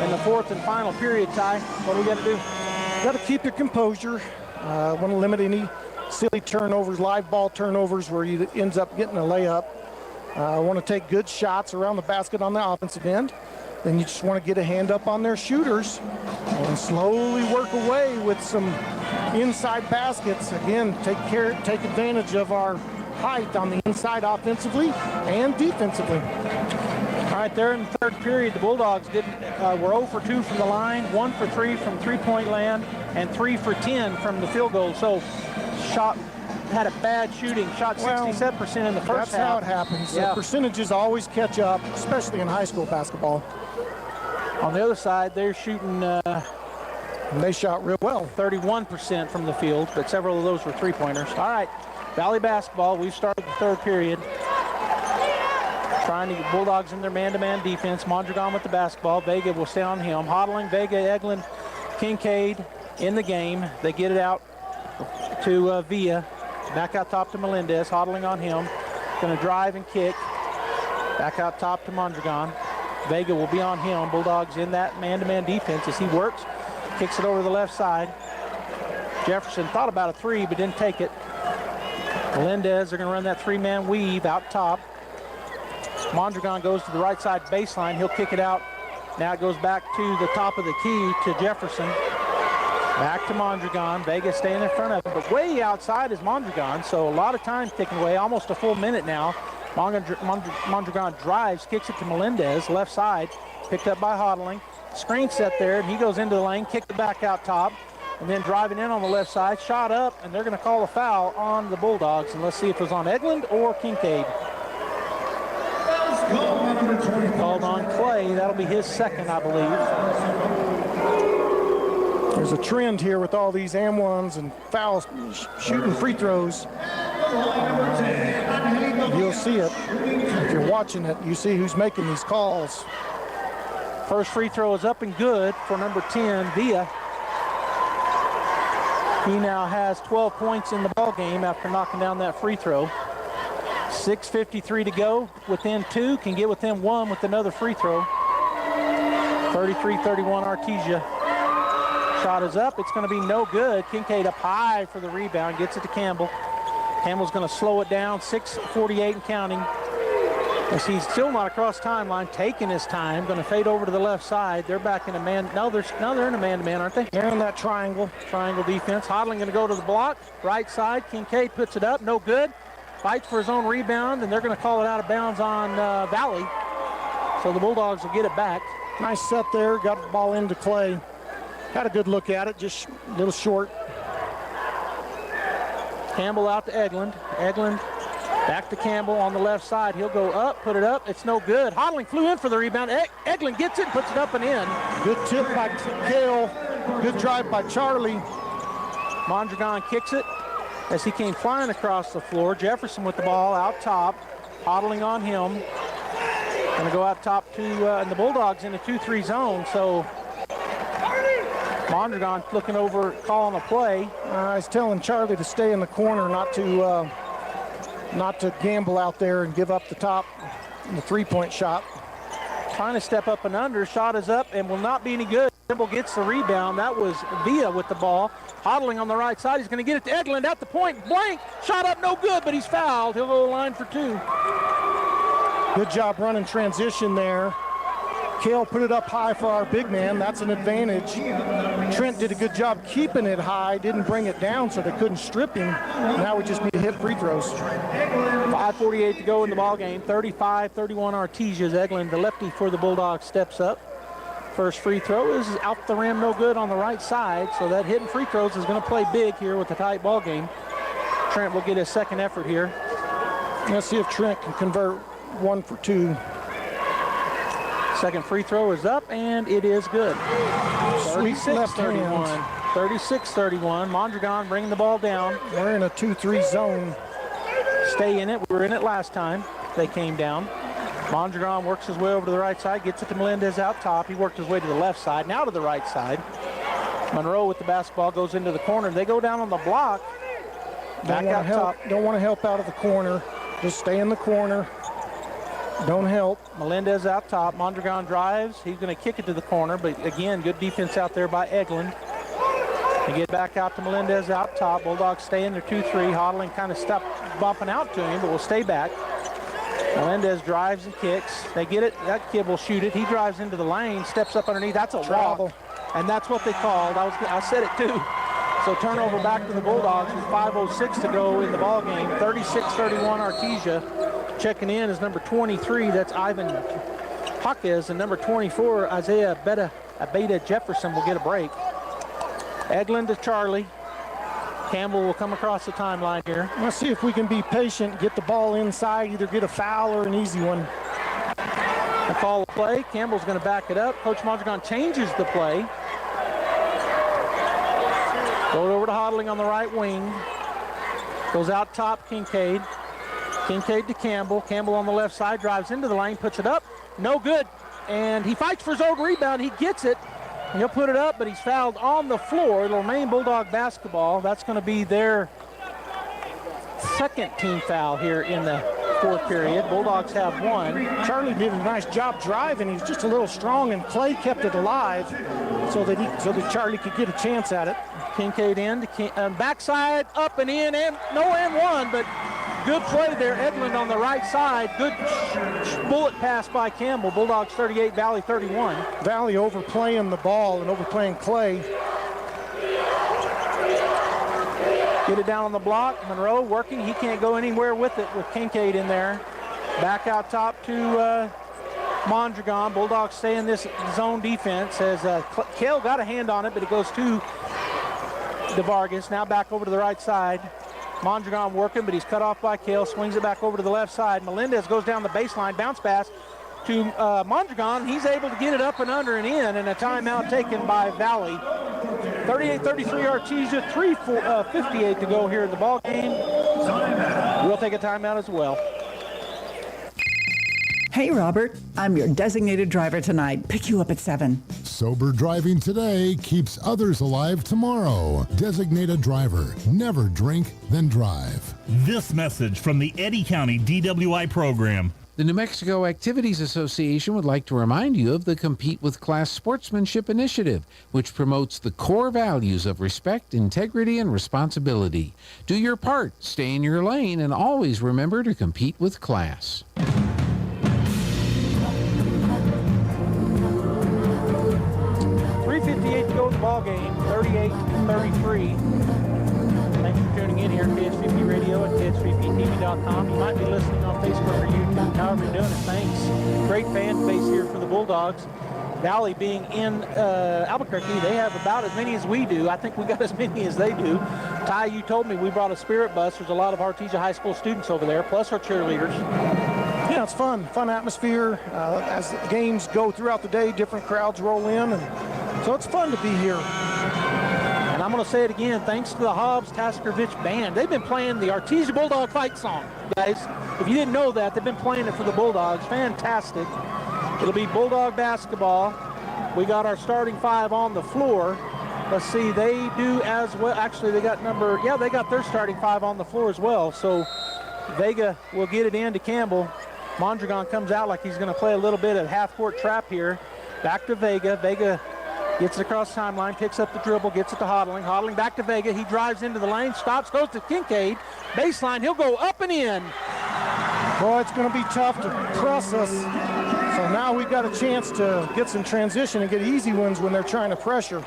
in the fourth and final period, Ty. What do we got to do? Got to keep your composure. Want to limit any silly turnovers, live ball turnovers where you ends up getting a layup. Want to take good shots around the basket on the offensive end. Then you just want to get a hand up on their shooters and slowly work away with some inside baskets. Again, take advantage of our height on the inside offensively and defensively. All right, there in the third period, the Bulldogs were 0 for 2 from the line, 1 for 3 from three-point land, and 3 for 10 from the field goal. So had a bad shooting, shot 67% in the first half. That's how it happens. Yeah. The percentages always catch up, especially in high school basketball. On the other side, they're shooting... they shot real well. 31% from the field, but several of those were three-pointers. All right, Valley basketball. We've started the third period. Trying to get Bulldogs in their man-to-man defense. Mondragon with the basketball. Vega will stay on him. Hodling, Vega, Eglin, Kincaid in the game. They get it out to Villa. Back out top to Melendez. Hodling on him. Going to drive and kick. Back out top to Mondragon. Vega will be on him. Bulldogs in that man-to-man defense as he works. Kicks it over to the left side. Jefferson thought about a three, but didn't take it. Melendez, they're going to run that three-man weave out top. Mondragon goes to the right side baseline. He'll kick it out. Now it goes back to the top of the key to Jefferson. Back to Mondragon. Vega staying in front of him, but way outside is Mondragon, so a lot of time ticking away, almost a full minute now. Mondragon drives, kicks it to Melendez, left side, picked up by Hodling. Screen set there, and he goes into the lane, kicked it back out top, and then driving in on the left side, shot up, and they're going to call a foul on the Bulldogs, and let's see if it was on Eglin or Kincaid. Called on Clay. That'll be his second, I believe. There's a trend here with all these M1s and fouls, shooting free throws. You'll see it. If you're watching it, you see who's making these calls. First free throw is up and good for number 10, Villa. He now has 12 points in the ball game after knocking down that free throw. 6:53 to go. Within 2, can get within 1 with another free throw. 33-31 Artesia. Shot is up. It's going to be no good. Kincaid up high for the rebound. Gets it to Campbell. Campbell's going to slow it down. 6:48 and counting. As he's still not across timeline, taking his time. Going to fade over to the left side. They're back in a man. No, they're in a man-to-man, aren't they? They're in that triangle. Triangle defense. Hodling going to go to the block. Right side. Kincaid puts it up. No good. Fights for his own rebound, and they're going to call it out of bounds on Valley. So the Bulldogs will get it back. Nice set there. Got the ball into Clay. Had a good look at it, just a little short. Campbell out to Eglin. Eglin back to Campbell on the left side. He'll go up, put it up. It's no good. Hodling flew in for the rebound. Eglin gets it and puts it up and in. Good tip by Kale. Good drive by Charlie. Mondragon kicks it as he came flying across the floor. Jefferson with the ball out top. Hodling on him. Going to go out top to and the Bulldogs in a 2-3 zone. So Mondragon looking over, calling a play. He's telling Charlie to stay in the corner, not to gamble out there and give up the top, the three-point shot. Trying to step up and under. Shot is up and will not be any good. Campbell gets the rebound. That was Villa with the ball. Hodling on the right side. He's going to get it to Eglin at the point blank. Shot up no good, but he's fouled. He'll go to the line for 2. Good job running transition there. Kale put it up high for our big man. That's an advantage. Trent did a good job keeping it high, didn't bring it down so they couldn't strip him. Now we just need to hit free throws. 5:48 to go in the ball game. 35-31 Artesia. Eglin, the lefty for the Bulldogs, steps up. First free throw is out the rim, no good on the right side. So that hitting free throws is going to play big here with the tight ball game. Trent will get his second effort here. Let's see if Trent can convert 1 for 2. Second free throw is up, and it is good. Sweet left 36-31. hand. 36-31. Mondragon bringing the ball down. We're in a 2-3 zone. Stay in it. We were in it last time. They came down. Mondragon works his way over to the right side, gets it to Melendez out top. He worked his way to the left side, now to the right side. Monroe with the basketball goes into the corner. They go down on the block. Back out top. Don't want to help out of the corner. Just stay in the corner. Don't help. Melendez out top. Mondragon drives. He's going to kick it to the corner, but again, good defense out there by Eglin. They get back out to Melendez out top. Bulldogs stay in their 2-3. Hodling kind of stopped bumping out to him, but will stay back. Melendez drives and kicks. They get it. That kid will shoot it. He drives into the lane, steps up underneath. That's a walk. And that's what they called. I said it too. So turnover back to the Bulldogs with 5:06 to go in the ball game. 36-31 Artesia. Checking in is number 23. That's Ivan Jaquez, and number 24 Isaiah Abeda Jefferson will get a break. Eglin to Charlie. Campbell will come across the timeline here. Let's see if we can be patient, get the ball inside, either get a foul or an easy one. A call the play. Campbell's going to back it up. Coach Mondragon changes the play. Throw it over to Hodling on the right wing. Goes out top, Kincaid. Kincaid to Campbell. Campbell on the left side, drives into the lane, puts it up. No good. And he fights for his own rebound. He gets it. He'll put it up, but he's fouled on the floor. It'll remain Bulldog basketball. That's going to be their second team foul here in the fourth period. Bulldogs have 1. Charlie did a nice job driving. He's just a little strong, and Clay kept it alive so that Charlie could get a chance at it. Kincaid in, backside, up and in, and no and one, but good play there. Eglin on the right side. Good bullet pass by Campbell. Bulldogs 38, Valley 31. Valley overplaying the ball and overplaying Clay. Get it down on the block. Monroe working. He can't go anywhere with it with Kincaid in there. Back out top to Mondragon. Bulldogs stay in this zone defense as Kale got a hand on it, but it goes to DeVargas. Now back over to the right side. Mondragon working, but he's cut off by Kale. Swings it back over to the left side. Melendez goes down the baseline. Bounce pass to Mondragon. He's able to get it up and under and in, and a timeout taken by Valley. 38-33 Artesia, 3:58 to go here in the ball game. We'll take a timeout as well. Hey, Robert, I'm your designated driver tonight. Pick you up at 7. Sober driving today keeps others alive tomorrow. Designated driver. Never drink, then drive. This message from the Eddy County DWI program. The New Mexico Activities Association would like to remind you of the Compete with Class Sportsmanship Initiative, which promotes the core values of respect, integrity, and responsibility. Do your part, stay in your lane, and always remember to compete with class. 3:58 to go in the ball game, 38-33. Thanks for tuning in here at KS3P Radio and KS3PTV.com. You might be listening on Facebook or YouTube. However you're doing it, thanks. Great fan base here for the Bulldogs. Valley being in Albuquerque, they have about as many as we do. I think we got as many as they do. Ty, you told me we brought a spirit bus. There's a lot of Artesia High School students over there, plus our cheerleaders. Yeah, it's fun atmosphere. As the games go throughout the day, different crowds roll in, and so it's fun to be here. And I'm going to say it again, thanks to the Hobbs Taskervich Band. They've been playing the Artesia Bulldog fight song, guys. If you didn't know that, they've been playing it for the Bulldogs. Fantastic. It'll be Bulldog basketball. We got our starting 5 on the floor. Let's see, they do as well. Actually, they got their starting 5 on the floor as well. So Vega will get it in to Campbell. Mondragon comes out like he's going to play a little bit of half-court trap here. Back to Vega. Vega gets it across the timeline, picks up the dribble, gets it to Hodling. Hodling back to Vega. He drives into the lane, stops, goes to Kincaid. Baseline, he'll go up and in. Boy, it's going to be tough to press us. So now we've got a chance to get some transition and get easy ones when they're trying to pressure.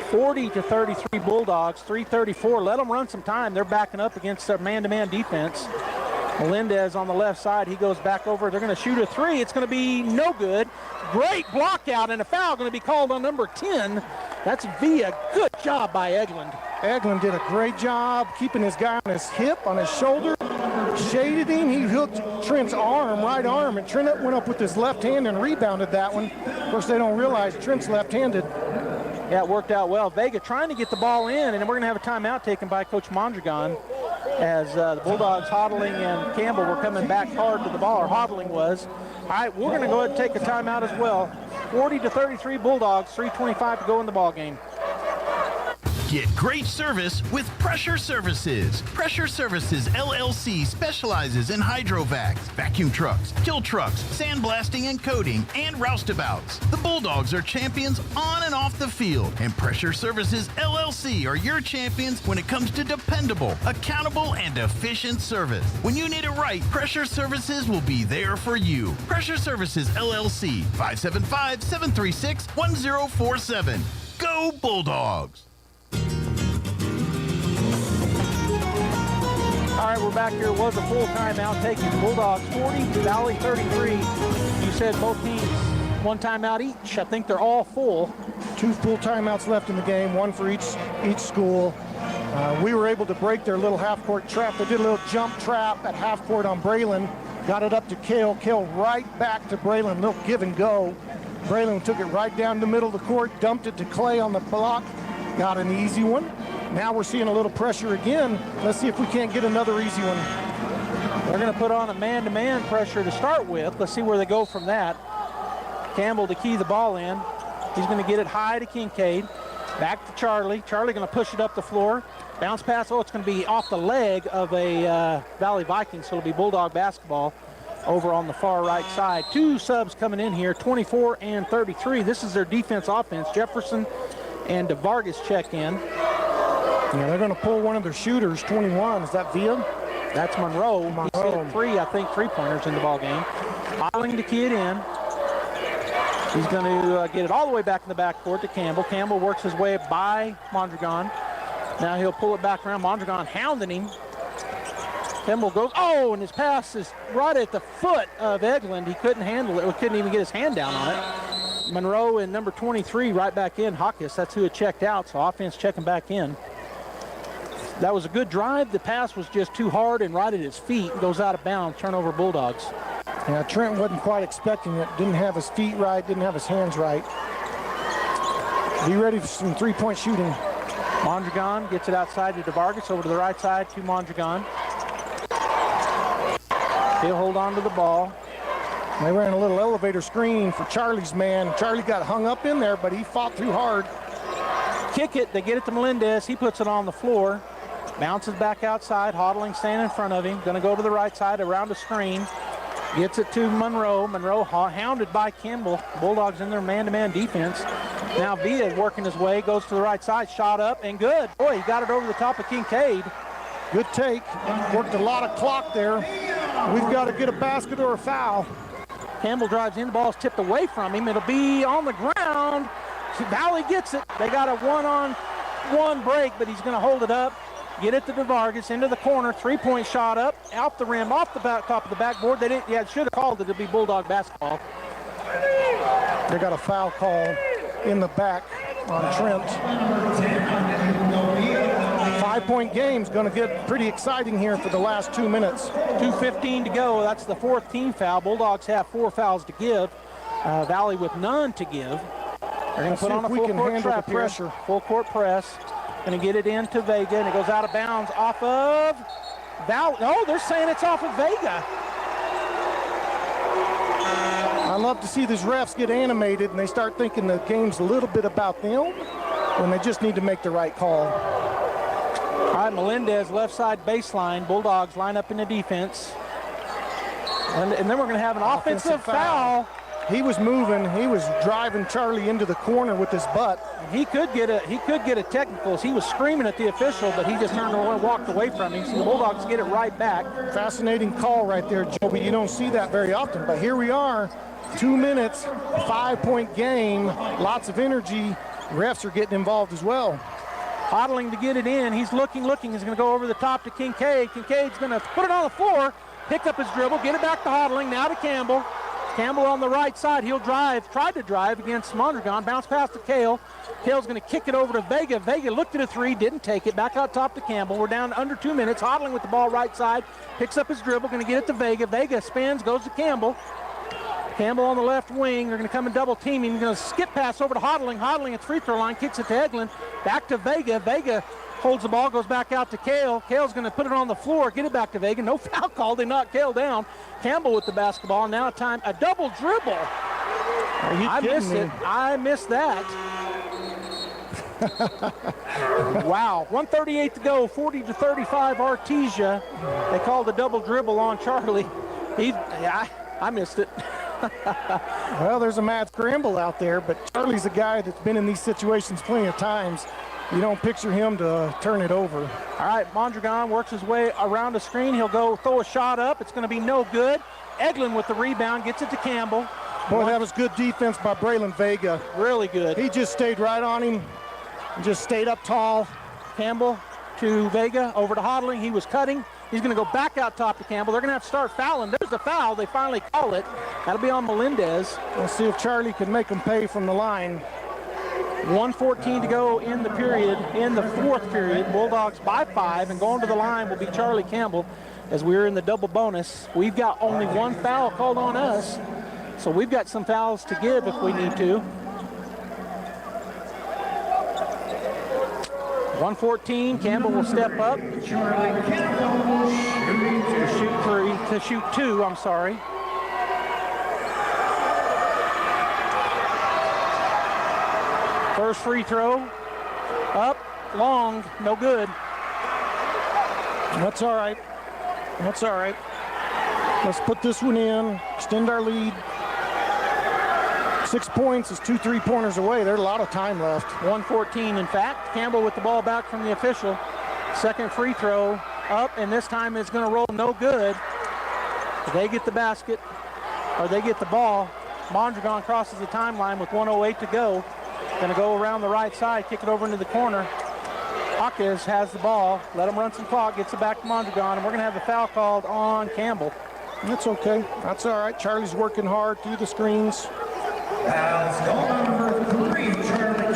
40-33 Bulldogs, 3:34. Let them run some time. They're backing up against their man-to-man defense. Melendez on the left side. He goes back over. They're going to shoot a 3. It's going to be no good. Great block out, and a foul going to be called on number 10. That's Villa. Good job by Eglund. Eglund did a great job keeping his guy on his hip, on his shoulder. Shaded him. He hooked Trent's right arm, and Trent went up with his left hand and rebounded that one. Of course, they don't realize Trent's left-handed. Yeah, it worked out well. Vega trying to get the ball in, and then we're going to have a timeout taken by Coach Mondragon as the Bulldogs, Hodling and Campbell were coming back hard to the ball, or Hodling was. All right, we're going to go ahead and take a timeout as well. 40-33 Bulldogs, 3:25 to go in the ball game. Get great service with Pressure Services. Pressure Services LLC specializes in hydrovacs, vacuum trucks, kill trucks, sandblasting and coating, and roustabouts. The Bulldogs are champions on and off the field, and Pressure Services LLC are your champions when it comes to dependable, accountable, and efficient service. When you need it right, Pressure Services will be there for you. Pressure Services LLC, 575-736-1047. Go Bulldogs! All right, we're back here. It was a full timeout taking Bulldogs 40, Valley 33. You said both teams one timeout each. I think they're all full. 2 full timeouts left in the game, 1 for each school. We were able to break their little half-court trap. They did a little jump trap at half-court on Braylon. Got it up to Kale. Kale right back to Braylon. Little give and go. Braylon took it right down the middle of the court, dumped it to Clay on the block. Got an easy one. Now we're seeing a little pressure again. Let's see if we can't get another easy one. They're going to put on a man-to-man pressure to start with. Let's see where they go from that. Campbell to key the ball in. He's going to get it high to Kincaid. Back to Charlie. Charlie going to push it up the floor. Bounce pass. Oh, it's going to be off the leg of a Valley Vikings, so it'll be Bulldog basketball over on the far right side. 2 subs coming in here, 24 and 33. This is their defense-offense. Jefferson and DeVargas check in. Yeah, they're going to pull one of their shooters, 21. Is that Villa? That's Monroe. He's hit 3, I think, 3-pointers in the ball game. Hodling to key it in. He's going to get it all the way back in the backcourt to Campbell. Campbell works his way by Mondragon. Now he'll pull it back around. Mondragon hounding him. Campbell goes, oh, and his pass is right at the foot of Eglund. He couldn't handle it, or couldn't even get his hand down on it. Monroe and number 23 right back in. Hawkins, that's who had checked out, so offense checking back in. That was a good drive. The pass was just too hard and right at his feet. Goes out of bounds. Turnover Bulldogs. Yeah, Trent wasn't quite expecting it. Didn't have his feet right. Didn't have his hands right. Be ready for some 3-point shooting. Mondragon gets it outside to DeVargas. Over to the right side to Mondragon. He'll hold on to the ball. They ran a little elevator screen for Charlie's man. Charlie got hung up in there, but he fought too hard. Kick it. They get it to Melendez. He puts it on the floor. Bounces back outside. Hodling standing in front of him. Going to go to the right side around the screen. Gets it to Monroe. Monroe hounded by Campbell. Bulldogs in their man-to-man defense. Now Villa working his way. Goes to the right side. Shot up and good. Boy, he got it over the top of Kincaid. Good take. Worked a lot of clock there. We've got to get a basket or a foul. Campbell drives in. The ball's tipped away from him. It'll be on the ground. Valley gets it. They got a one-on-one break, but he's going to hold it up. Get it to DeVargas into the corner. 3-point shot up, out the rim, off the top of the backboard. They didn't. Yeah, should have called it. It'll be Bulldog basketball. They got a foul call in the back on Trent. 5-point game's going to get pretty exciting here for the last 2 minutes. 2:15 to go. That's the 4th team foul. Bulldogs have 4 fouls to give. Valley with none to give. They're going to put on a full court trap pressure. Full court press. Going to get it into Vega, and it goes out of bounds off of Valley. Oh, they're saying it's off of Vega. I love to see these refs get animated and they start thinking the game's a little bit about them when they just need to make the right call. All right, Melendez, left side baseline. Bulldogs line up in the defense. And then we're going to have an offensive foul. He was moving. He was driving Charlie into the corner with his butt. He could get a technical. He was screaming at the official, but he just turned and walked away from him. So the Bulldogs get it right back. Fascinating call right there, Joby. You don't see that very often, but here we are. 2 minutes, 5-point game, lots of energy. Refs are getting involved as well. Hodling to get it in. He's looking. He's going to go over the top to Kincaid. Kincaid's going to put it on the floor, pick up his dribble, get it back to Hodling, now to Campbell. Campbell on the right side. He'll drive, tried to drive against Mondragon. Bounce pass to Kale. Kale's going to kick it over to Vega. Vega looked at a three, didn't take it. Back out top to Campbell. We're down under 2 minutes. Hodling with the ball right side. Picks up his dribble, going to get it to Vega. Vega spins, goes to Campbell. Campbell on the left wing. They're going to come and double team him. He's going to skip pass over to Hodling. Hodling at the free throw line, kicks it to Eglin. Back to Vega. Vega holds the ball, goes back out to Kale. Kale's going to put it on the floor, get it back to Vega. No foul call. They knock Kale down. Campbell with the basketball. Now a double dribble. I missed it. I missed that. Wow. 1:38 to go. 40-35 Artesia. They called a double dribble on Charlie. I missed it. Well, there's a mad scramble out there, but Charlie's a guy that's been in these situations plenty of times. You don't picture him to turn it over. All right, Mondragon works his way around the screen. He'll go throw a shot up. It's going to be no good. Eglin with the rebound, gets it to Campbell. Boy, that was good defense by Braylon Vega. Really good. He just stayed right on him and just stayed up tall. Campbell to Vega, over to Hodling. He was cutting. He's going to go back out top to Campbell. They're going to have to start fouling. There's the foul. They finally call it. That'll be on Melendez. We'll see if Charlie can make them pay from the line. 1:14 to go in the period, in the fourth period. Bulldogs by 5, and going to the line will be Charlie Campbell as we're in the double bonus. We've got only one foul called on us, so we've got some fouls to give if we need to. 1:14, Campbell will step up to shoot two, I'm sorry. First free throw, up, long, no good. That's all right. That's all right. Let's put this one in, extend our lead. 6 points is 2 3-pointers away. There's a lot of time left. 1:14, in fact. Campbell with the ball back from the official. Second free throw, up, and this time it's going to roll no good. They get the basket, or they get the ball. Mondragon crosses the timeline with 1:08 to go. Going to go around the right side, kick it over into the corner. Hawkins has the ball. Let him run some clock, gets it back to Mondragon, and we're going to have a foul called on Campbell. That's okay. That's all right. Charlie's working hard through the screens.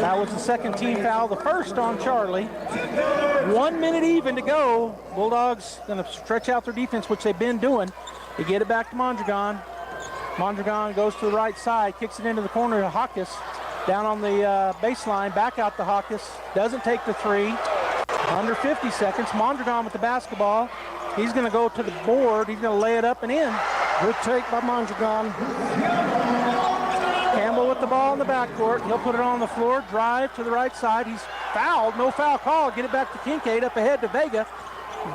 That was the second team foul, the first on Charlie. 1 minute even to go. Bulldogs going to stretch out their defense, which they've been doing. They get it back to Mondragon. Mondragon goes to the right side, kicks it into the corner to Hawkins. Down on the baseline, back out to Hawkins. Doesn't take the three. Under 50 seconds. Mondragon with the basketball. He's going to go to the board. He's going to lay it up and in. Good take by Mondragon. Campbell with the ball in the backcourt. He'll put it on the floor. Drive to the right side. He's fouled. No foul call. Get it back to Kincaid. Up ahead to Vega.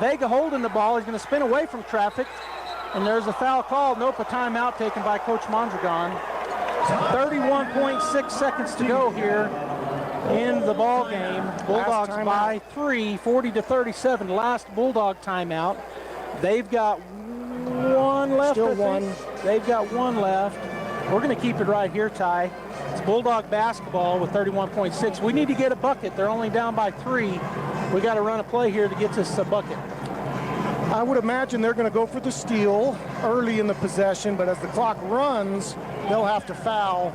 Vega holding the ball. He's going to spin away from traffic. And there's a foul call. Nope, a timeout taken by Coach Mondragon. 31.6 seconds to go here in the ball game. Bulldogs by 3, 40-37. Last Bulldog timeout. They've got one left. Still one. They've got one left. We're going to keep it right here, Ty. It's Bulldog basketball with 31.6. We need to get a bucket. They're only down by 3. We got to run a play here to get this a bucket. I would imagine they're going to go for the steal early in the possession, but as the clock runs, they'll have to foul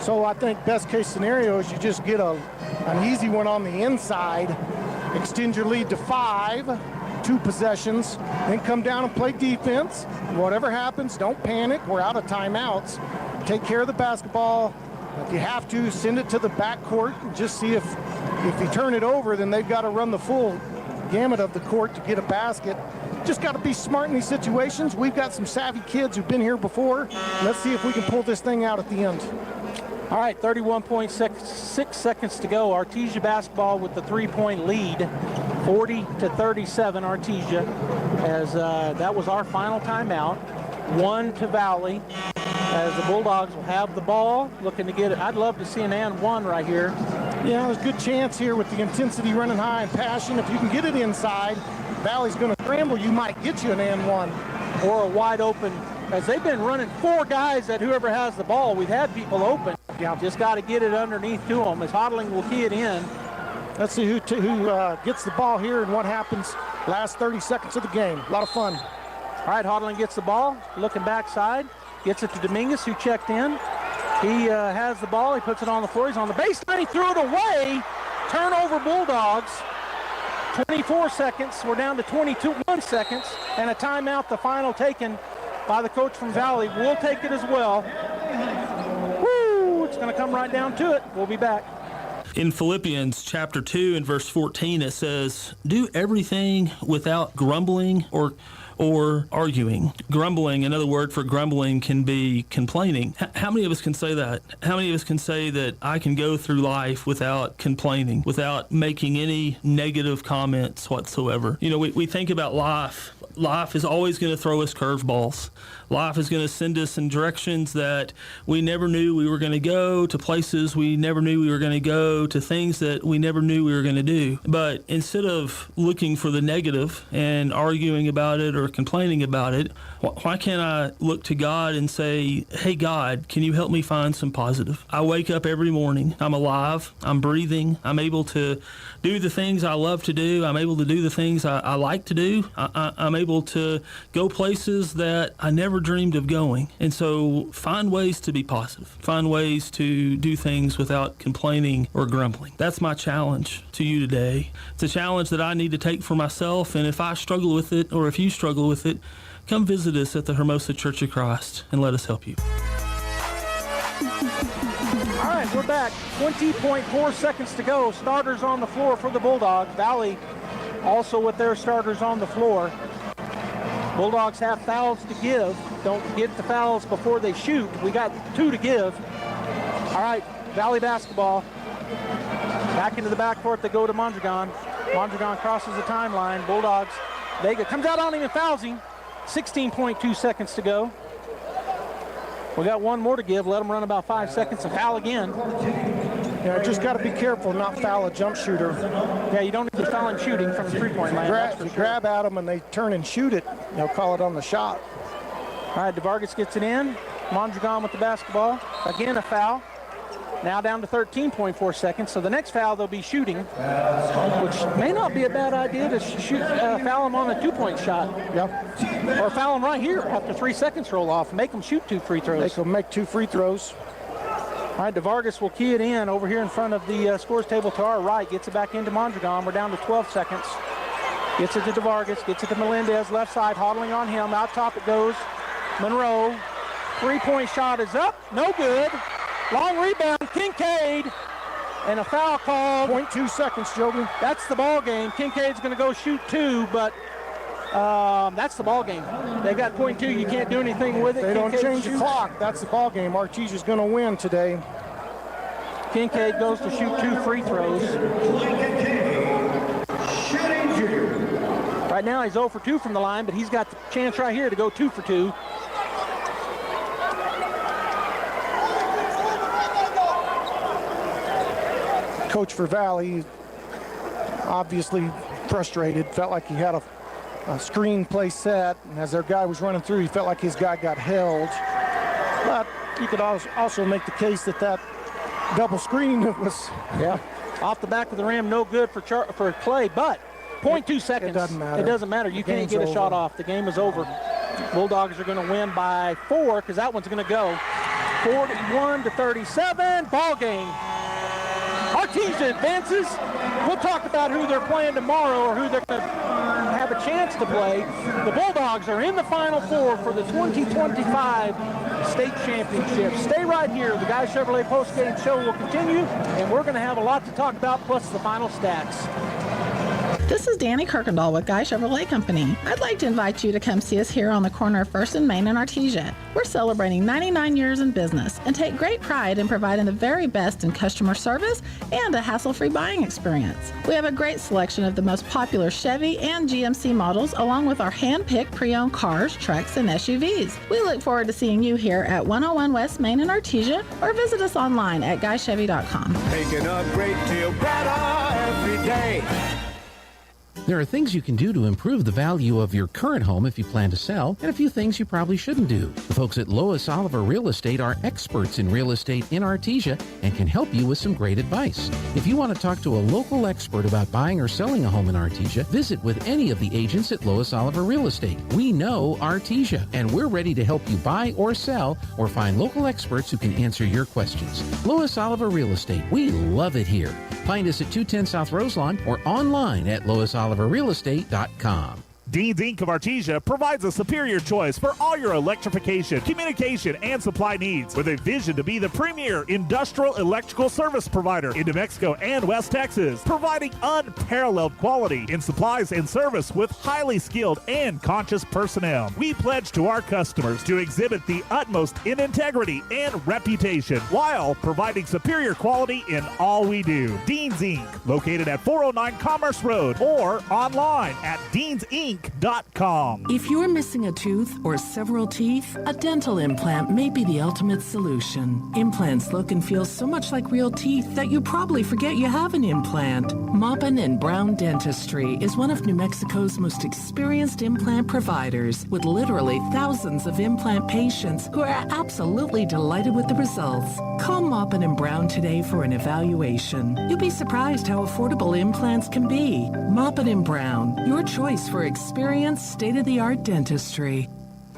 So I think best case scenario is you just get an easy one on the inside, extend your lead to 5, 2 possessions, then come down and play defense. Whatever happens, don't panic. We're out of timeouts. Take care of the basketball. If you have to, send it to the backcourt and just see if you turn it over, then they've got to run the full gamut of the court to get a basket. Just got to be smart in these situations. We've got some savvy kids who've been here before. Let's see if we can pull this thing out at the end. All right, 31.6 seconds to go. Artesia basketball with the 3-point lead, 40-37 Artesia, as that was our final timeout. 1 to Valley, as the Bulldogs will have the ball, looking to get it. I'd love to see an and one right here. Yeah, there's a good chance here with the intensity running high and passion. If you can get it inside, Valley's going to scramble. You might get you an and one. Or a wide open, as they've been running 4 guys at whoever has the ball. We've had people open. Yeah. Just got to get it underneath to them, as Hodling will key it in. Let's see who gets the ball here and what happens last 30 seconds of the game. A lot of fun. All right, Hodling gets the ball, looking backside, gets it to Dominguez, who checked in. He has the ball, he puts it on the floor, he's on the baseline, he threw it away. Turnover Bulldogs. 24 seconds, we're down to 21 seconds, and a timeout, the final taken by the coach from Valley. We'll take it as well. Woo, it's going to come right down to it. We'll be back. In Philippians chapter 2 and verse 14, it says, do everything without grumbling or arguing. Grumbling, another word for grumbling can be complaining. How many of us can say that? How many of us can say that I can go through life without complaining, without making any negative comments whatsoever? You know, we think about life. Life is always going to throw us curveballs. Life is going to send us in directions that we never knew we were going to go, to places we never knew we were going to go, to things that we never knew we were going to do. But instead of looking for the negative and arguing about it or complaining about it, why can't I look to God and say, hey, God, can you help me find some positive? I wake up every morning. I'm alive. I'm breathing. I'm able to do the things I love to do. I'm able to do the things I like to do. I'm able to go places that I never dreamed of going. And so find ways to be positive. Find ways to do things without complaining or grumbling. That's my challenge to you today. It's a challenge that I need to take for myself. And if I struggle with it, or if you struggle with it, come visit us at the Hermosa Church of Christ and let us help you. All right, we're back. 20.4 seconds to go. Starters on the floor for the Bulldogs. Valley also with their starters on the floor. Bulldogs have fouls to give. Don't get the fouls before they shoot. We got 2 to give. All right, Valley basketball. Back into the backcourt, they go to Mondragon. Mondragon crosses the timeline. Bulldogs, Vega comes out on him and fouls him. 16.2 seconds to go. We got 1 more to give. Let them run about 5 seconds and foul again. Yeah, just got to be careful not foul a jump shooter. Yeah, you don't need to foul him shooting from the three-point line. You grab at them and they turn and shoot it, they'll call it on the shot. All right, DeVargas gets it in. Mondragon with the basketball. Again, a foul. Now down to 13.4 seconds. So the next foul, they'll be shooting, which may not be a bad idea to foul him on a 2-point shot. Yep. Or foul him right here after 3 seconds roll off. Make them shoot 2 free throws. They can make 2 free throws. All right, DeVargas will key it in over here in front of the scores table to our right. Gets it back into Mondragon. We're down to 12 seconds. Gets it to DeVargas. Gets it to Melendez. Left side, hodling on him. Out top it goes. Monroe. 3-point shot is up. No good. Long rebound. Kincaid. And a foul called. 0.2 seconds, Joby. That's the ball game. Kincaid's going to go shoot 2, but that's the ball game. They got 0.2. You can't do anything with it. They don't Kincaid change the clock. That's the ball game. Artesia's going to win today. Kincaid goes to shoot 2 free throws. Right now he's 0 for 2 from the line, but he's got the chance right here to go 2 for 2. Coach for Valley, obviously frustrated, felt like he had a screen play set, and as their guy was running through, he felt like his guy got held. But you could also make the case that double screen was off the back of the rim, no good for play, but 0.2 seconds. It doesn't matter. It doesn't matter. You can't get a shot off. The game is over. Bulldogs are going to win by 4 because that one's going to go. 41-37, ball game. Artesia advances. We'll talk about who they're playing tomorrow or who they're going to have a chance to play. The Bulldogs are in the Final Four for the 2025 state championship. Stay right here. The Guy Chevrolet postgame show will continue, and we're going to have a lot to talk about, plus the final stats. This is Danny Kirkendall with Guy Chevrolet Company. I'd like to invite you to come see us here on the corner of 1st and Main in Artesia. We're celebrating 99 years in business and take great pride in providing the very best in customer service and a hassle-free buying experience. We have a great selection of the most popular Chevy and GMC models, along with our hand-picked pre-owned cars, trucks, and SUVs. We look forward to seeing you here at 101 West Main in Artesia, or visit us online at guychevy.com. Make an upgrade till better every day. There are things you can do to improve the value of your current home if you plan to sell, and a few things you probably shouldn't do. The folks at Lois Oliver Real Estate are experts in real estate in Artesia and can help you with some great advice. If you want to talk to a local expert about buying or selling a home in Artesia, visit with any of the agents at Lois Oliver Real Estate. We know Artesia, and we're ready to help you buy or sell or find local experts who can answer your questions. Lois Oliver Real Estate. We love it here. Find us at 210 South Roselawn or online at loisoliverrealestate.com. Dean's Inc. of Artesia provides a superior choice for all your electrification, communication, and supply needs, with a vision to be the premier industrial electrical service provider in New Mexico and West Texas, providing unparalleled quality in supplies and service with highly skilled and conscious personnel. We pledge to our customers to exhibit the utmost in integrity and reputation while providing superior quality in all we do. Dean's Inc., located at 409 Commerce Road or online at deansinc.com. If you're missing a tooth or several teeth, a dental implant may be the ultimate solution. Implants look and feel so much like real teeth that you probably forget you have an implant. Maupin and Brown Dentistry is one of New Mexico's most experienced implant providers, with literally thousands of implant patients who are absolutely delighted with the results. Call Maupin and Brown today for an evaluation. You'll be surprised how affordable implants can be. Maupin and Brown, your choice for experienced state-of-the-art dentistry.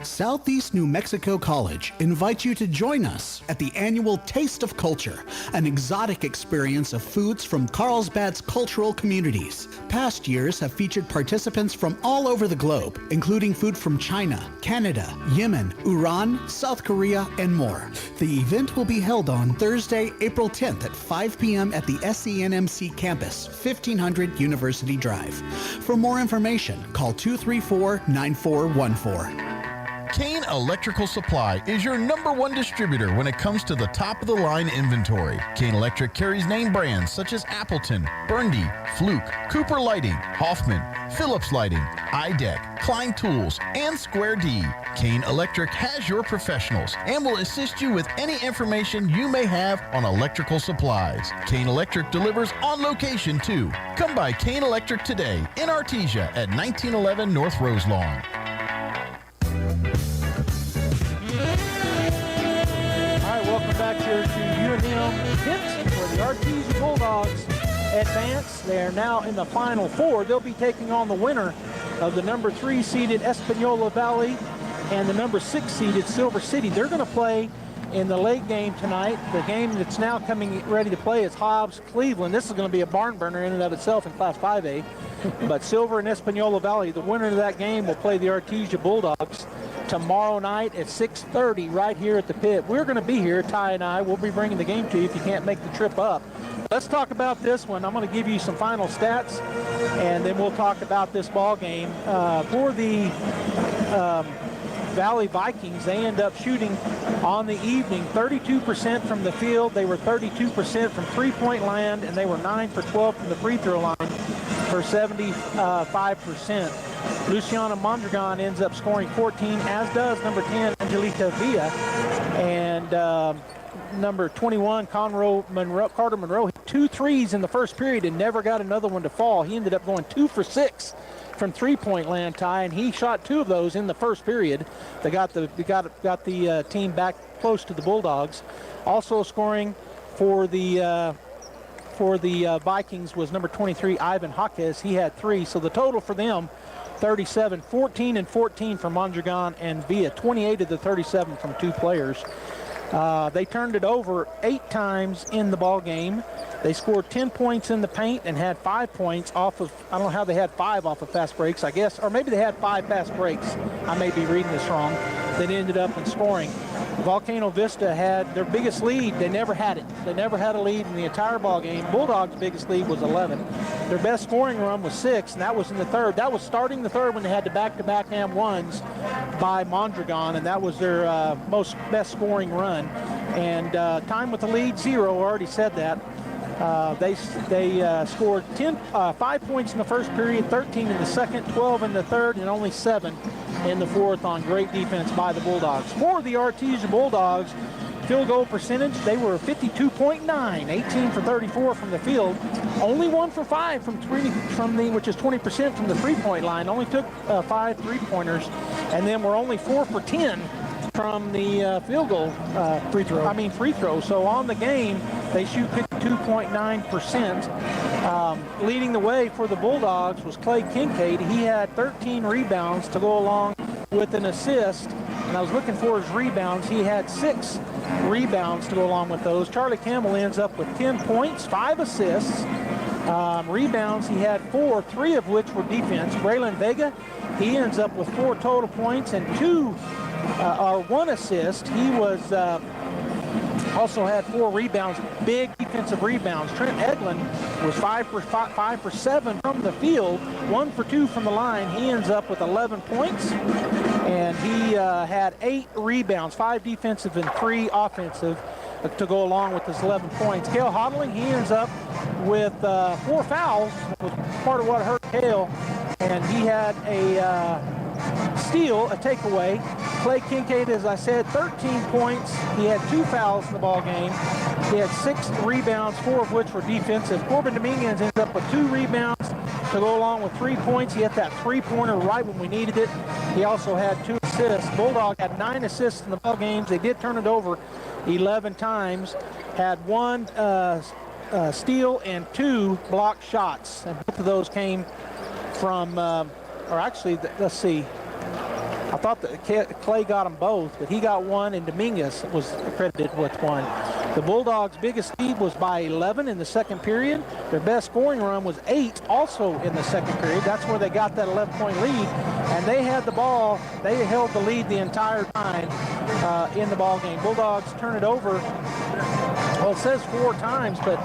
Southeast New Mexico College invites you to join us at the annual Taste of Culture, an exotic experience of foods from Carlsbad's cultural communities. Past years have featured participants from all over the globe, including food from China, Canada, Yemen, Iran, South Korea, and more. The event will be held on Thursday, April 10th at 5 p.m. at the SCNMC campus, 1500 University Drive. For more information, call 234-9414. Kane Electrical Supply is your #1 distributor when it comes to the top-of-the-line inventory. Kane Electric carries name brands such as Appleton, Burndy, Fluke, Cooper Lighting, Hoffman, Phillips Lighting, iDeck, Klein Tools, and Square D. Kane Electric has your professionals and will assist you with any information you may have on electrical supplies. Kane Electric delivers on location too. Come by Kane Electric today in Artesia at 1911 North Roselawn. Welcome back here to UNM Hinton, where the Artesia Bulldogs advance. They are now in the Final Four. They'll be taking on the winner of the #3 seeded Espanola Valley and the #6 seeded Silver City. They're going to play in the late game tonight. The game that's now coming ready to play is Hobbs-Cleveland. This is going to be a barn burner in and of itself in Class 5A. But Silver and Espanola Valley, the winner of that game will play the Artesia Bulldogs tomorrow night at 6:30 right here at the pit. We're going to be here, Ty and I. We'll be bringing the game to you if you can't make the trip up. Let's talk about this one. I'm going to give you some final stats, and then we'll talk about this ball game. For the Valley Vikings, they end up shooting on the evening 32% from the field. They were 32% from three-point land, and they were 9 for 12 from the free throw line for 75%. Luciana Mondragon ends up scoring 14, as does number 10, Angelita Villa. And number 21, Carter Monroe, hit 2 threes in the first period and never got another one to fall. He ended up going 2 for 6 from three-point land, Ty, and he shot 2 of those in the first period. They got the team back close to the Bulldogs. Also scoring for the Vikings was number 23, Ivan Jaquez. He had 3, so the total for them, 37, 14 and 14 from Mondragon and Villa, 28 of the 37 from 2 players. They turned it over 8 times in the ball game. They scored 10 points in the paint and had 5 points off of, I don't know how they had 5 off of fast breaks, I guess, or maybe they had 5 fast breaks. I may be reading this wrong. That ended up in scoring. Volcano Vista had their biggest lead. They never had it. They never had a lead in the entire ball game. Bulldogs' biggest lead was 11. Their best scoring run was 6, and that was in the third. That was starting the third when they had the back-to-back and ones by Mondragon, and that was their best scoring run. And time with the lead, 0. Already said that. They scored 5 points in the first period, 13 in the second, 12 in the third, and only 7 in the fourth on great defense by the Bulldogs. For the Artesia Bulldogs, field goal percentage, they were 52.9, 18 for 34 from the field, only 1 for 5 from which is 20% from the three-point line. Only took 5 three-pointers, and then were only 4 for 10 from the field goal free throw. So on the game, they shoot 52.9%. Leading the way for the Bulldogs was Clay Kincaid. He had 13 rebounds to go along with an assist. And I was looking for his rebounds. He had 6 rebounds to go along with those. Charlie Campbell ends up with 10 points, 5 assists. Rebounds, he had 4, 3 of which were defense. Braylon Vega, he ends up with 4 total points and 1 assist. He was also had 4 rebounds, big defensive rebounds. Trent Eglin was 5 for 7 from the field, 1 for 2 from the line. He ends up with 11 points, and he had 8 rebounds, 5 defensive and 3 offensive to go along with his 11 points. Cale Hodling, he ends up with 4 fouls. That was part of what hurt Cale, and he had a steal, a takeaway. Clay Kincaid, as I said, 13 points. He had 2 fouls in the ball game. He had 6 rebounds, 4 of which were defensive. Corbin Dominguez ends up with 2 rebounds to go along with 3 points. He hit that 3-pointer right when we needed it. He also had 2 assists. Bulldog had 9 assists in the ball games. They did turn it over 11 times. Had 1 steal and 2 blocked shots. And both of those came from, let's see. I thought that Clay got them both, but he got 1, and Dominguez was credited with 1. The Bulldogs' biggest lead was by 11 in the second period. Their best scoring run was 8, also in the second period. That's where they got that 11-point lead, and they had the ball. They held the lead the entire time in the ball game. Bulldogs turn it over. Well, it says 4 times, but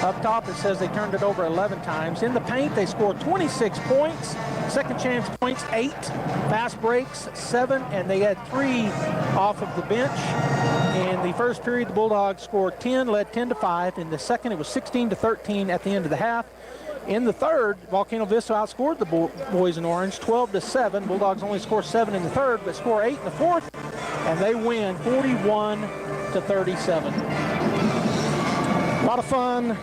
up top it says they turned it over 11 times. In the paint, they scored 26 points. Second chance points, 8. Fast breaks, 7. And they had 3 off of the bench. In the first period, the Bulldogs scored 10, led 10-5. In the second, it was 16-13 at the end of the half. In the third, Volcano Vista outscored the boys in orange, 12-7. Bulldogs only score 7 in the third, but score 8 in the fourth. And they win 41-37. A lot of fun.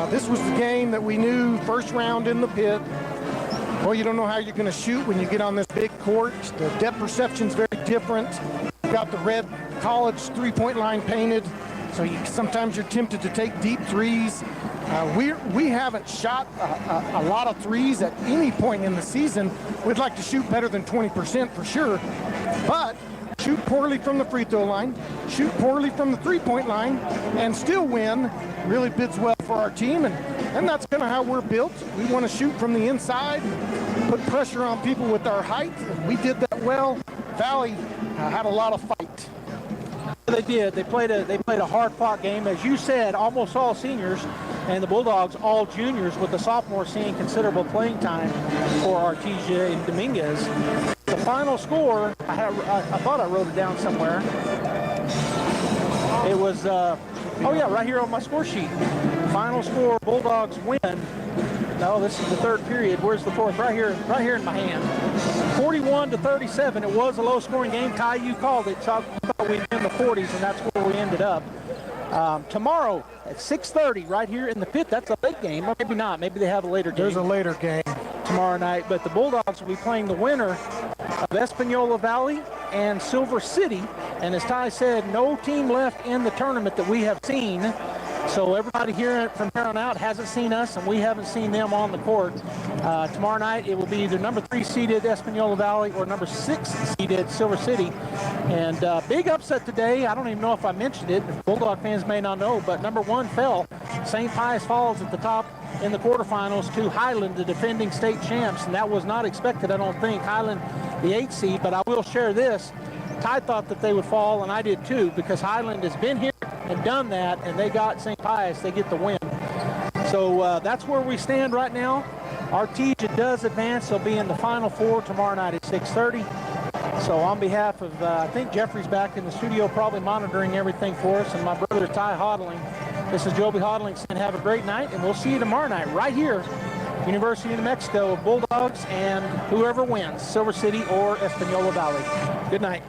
This was the game that we knew first round in the pit. Well, you don't know how you're going to shoot when you get on this big court. The depth perception's very different. You've got the red college three-point line painted, so sometimes you're tempted to take deep threes. We haven't shot a lot of threes at any point in the season. We'd like to shoot better than 20% for sure, but shoot poorly from the free throw line, shoot poorly from the three-point line, and still win really bids well for our team, and that's kind of how we're built. We want to shoot from the inside, put pressure on people with our height. We did that well. Valley had a lot of fight. They did. They played a hard-fought game, as you said, almost all seniors, and the Bulldogs all juniors, with the sophomores seeing considerable playing time for Artesia and Dominguez. The final score, I thought I wrote it down somewhere. It was, right here on my score sheet. Final score, Bulldogs win. No, this is the third period. Where's the fourth? Right here in my hand. 41-37. It was a low-scoring game. Ty, you called it. So I thought we'd be in the 40s, and that's where we ended up. Tomorrow at 6:30, right here in the pit. That's a late game, or maybe not. Maybe they have a later game. There's a later game tomorrow night. But the Bulldogs will be playing the winner of Espanola Valley and Silver City. And as Ty said, no team left in the tournament that we have seen So everybody here from here on out hasn't seen us, and we haven't seen them on the court. Tomorrow night, it will be either number 3 seeded Espanola Valley or number 6 seeded Silver City. And big upset today. I don't even know if I mentioned it. Bulldog fans may not know, but number 1 fell. St. Pius falls at the top in the quarterfinals to Highland, the defending state champs, and that was not expected, I don't think. Highland, the 8 seed, but I will share this. Ty thought that they would fall, and I did too, because Highland has been here and done that, and they got St. Pius. They get the win. So that's where we stand right now. Artesia does advance. They'll be in the Final Four tomorrow night at 6:30. So on behalf of, I think Jeffrey's back in the studio probably monitoring everything for us, and my brother Ty Hodling. This is Joby Hodling saying have a great night, and we'll see you tomorrow night right here, University of New Mexico, Bulldogs, and whoever wins, Silver City or Espanola Valley. Good night.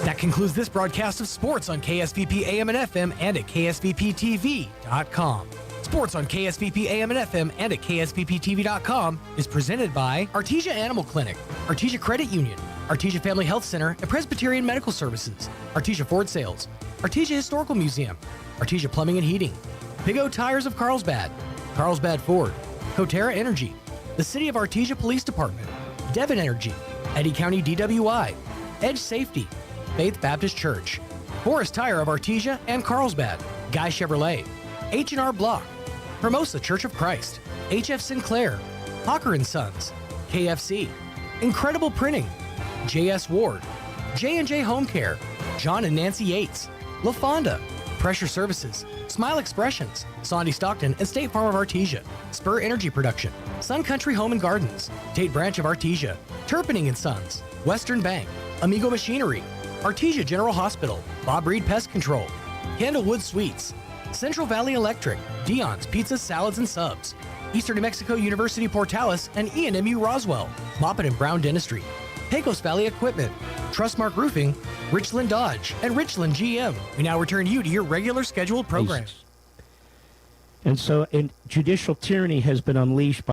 That concludes this broadcast of sports on KSVP AM and FM and at KSVPTV.com. Sports on KSVP AM and FM and at KSVPTV.com is presented by Artesia Animal Clinic, Artesia Credit Union, Artesia Family Health Center and Presbyterian Medical Services, Artesia Ford Sales, Artesia Historical Museum, Artesia Plumbing and Heating, Big O Tires of Carlsbad, Carlsbad Ford, Coterra Energy, the City of Artesia Police Department, Devon Energy, Eddy County DWI, Edge Safety, Faith Baptist Church, Forest Tire of Artesia and Carlsbad, Guy Chevrolet, H&R Block, Hermosa Church of Christ, HF Sinclair, Hawker & Sons, KFC, Incredible Printing, JS Ward, J&J Home Care, John and Nancy Yates, La Fonda, Pressure Services, Smile Expressions, Sandy Stockton and State Farm of Artesia, Spur Energy Production, Sun Country Home and Gardens, Tate Branch of Artesia, Turpinning & Sons, Western Bank, Amigo Machinery, Artesia General Hospital, Bob Reed Pest Control, Candlewood Suites, Central Valley Electric, Dion's Pizzas, Salads, and Subs, Eastern New Mexico University Portales and ENMU Roswell, Moppet and Brown Dentistry, Pecos Valley Equipment, Trustmark Roofing, Richland Dodge, and Richland GM. We now return you to your regular scheduled program. And so, judicial tyranny has been unleashed by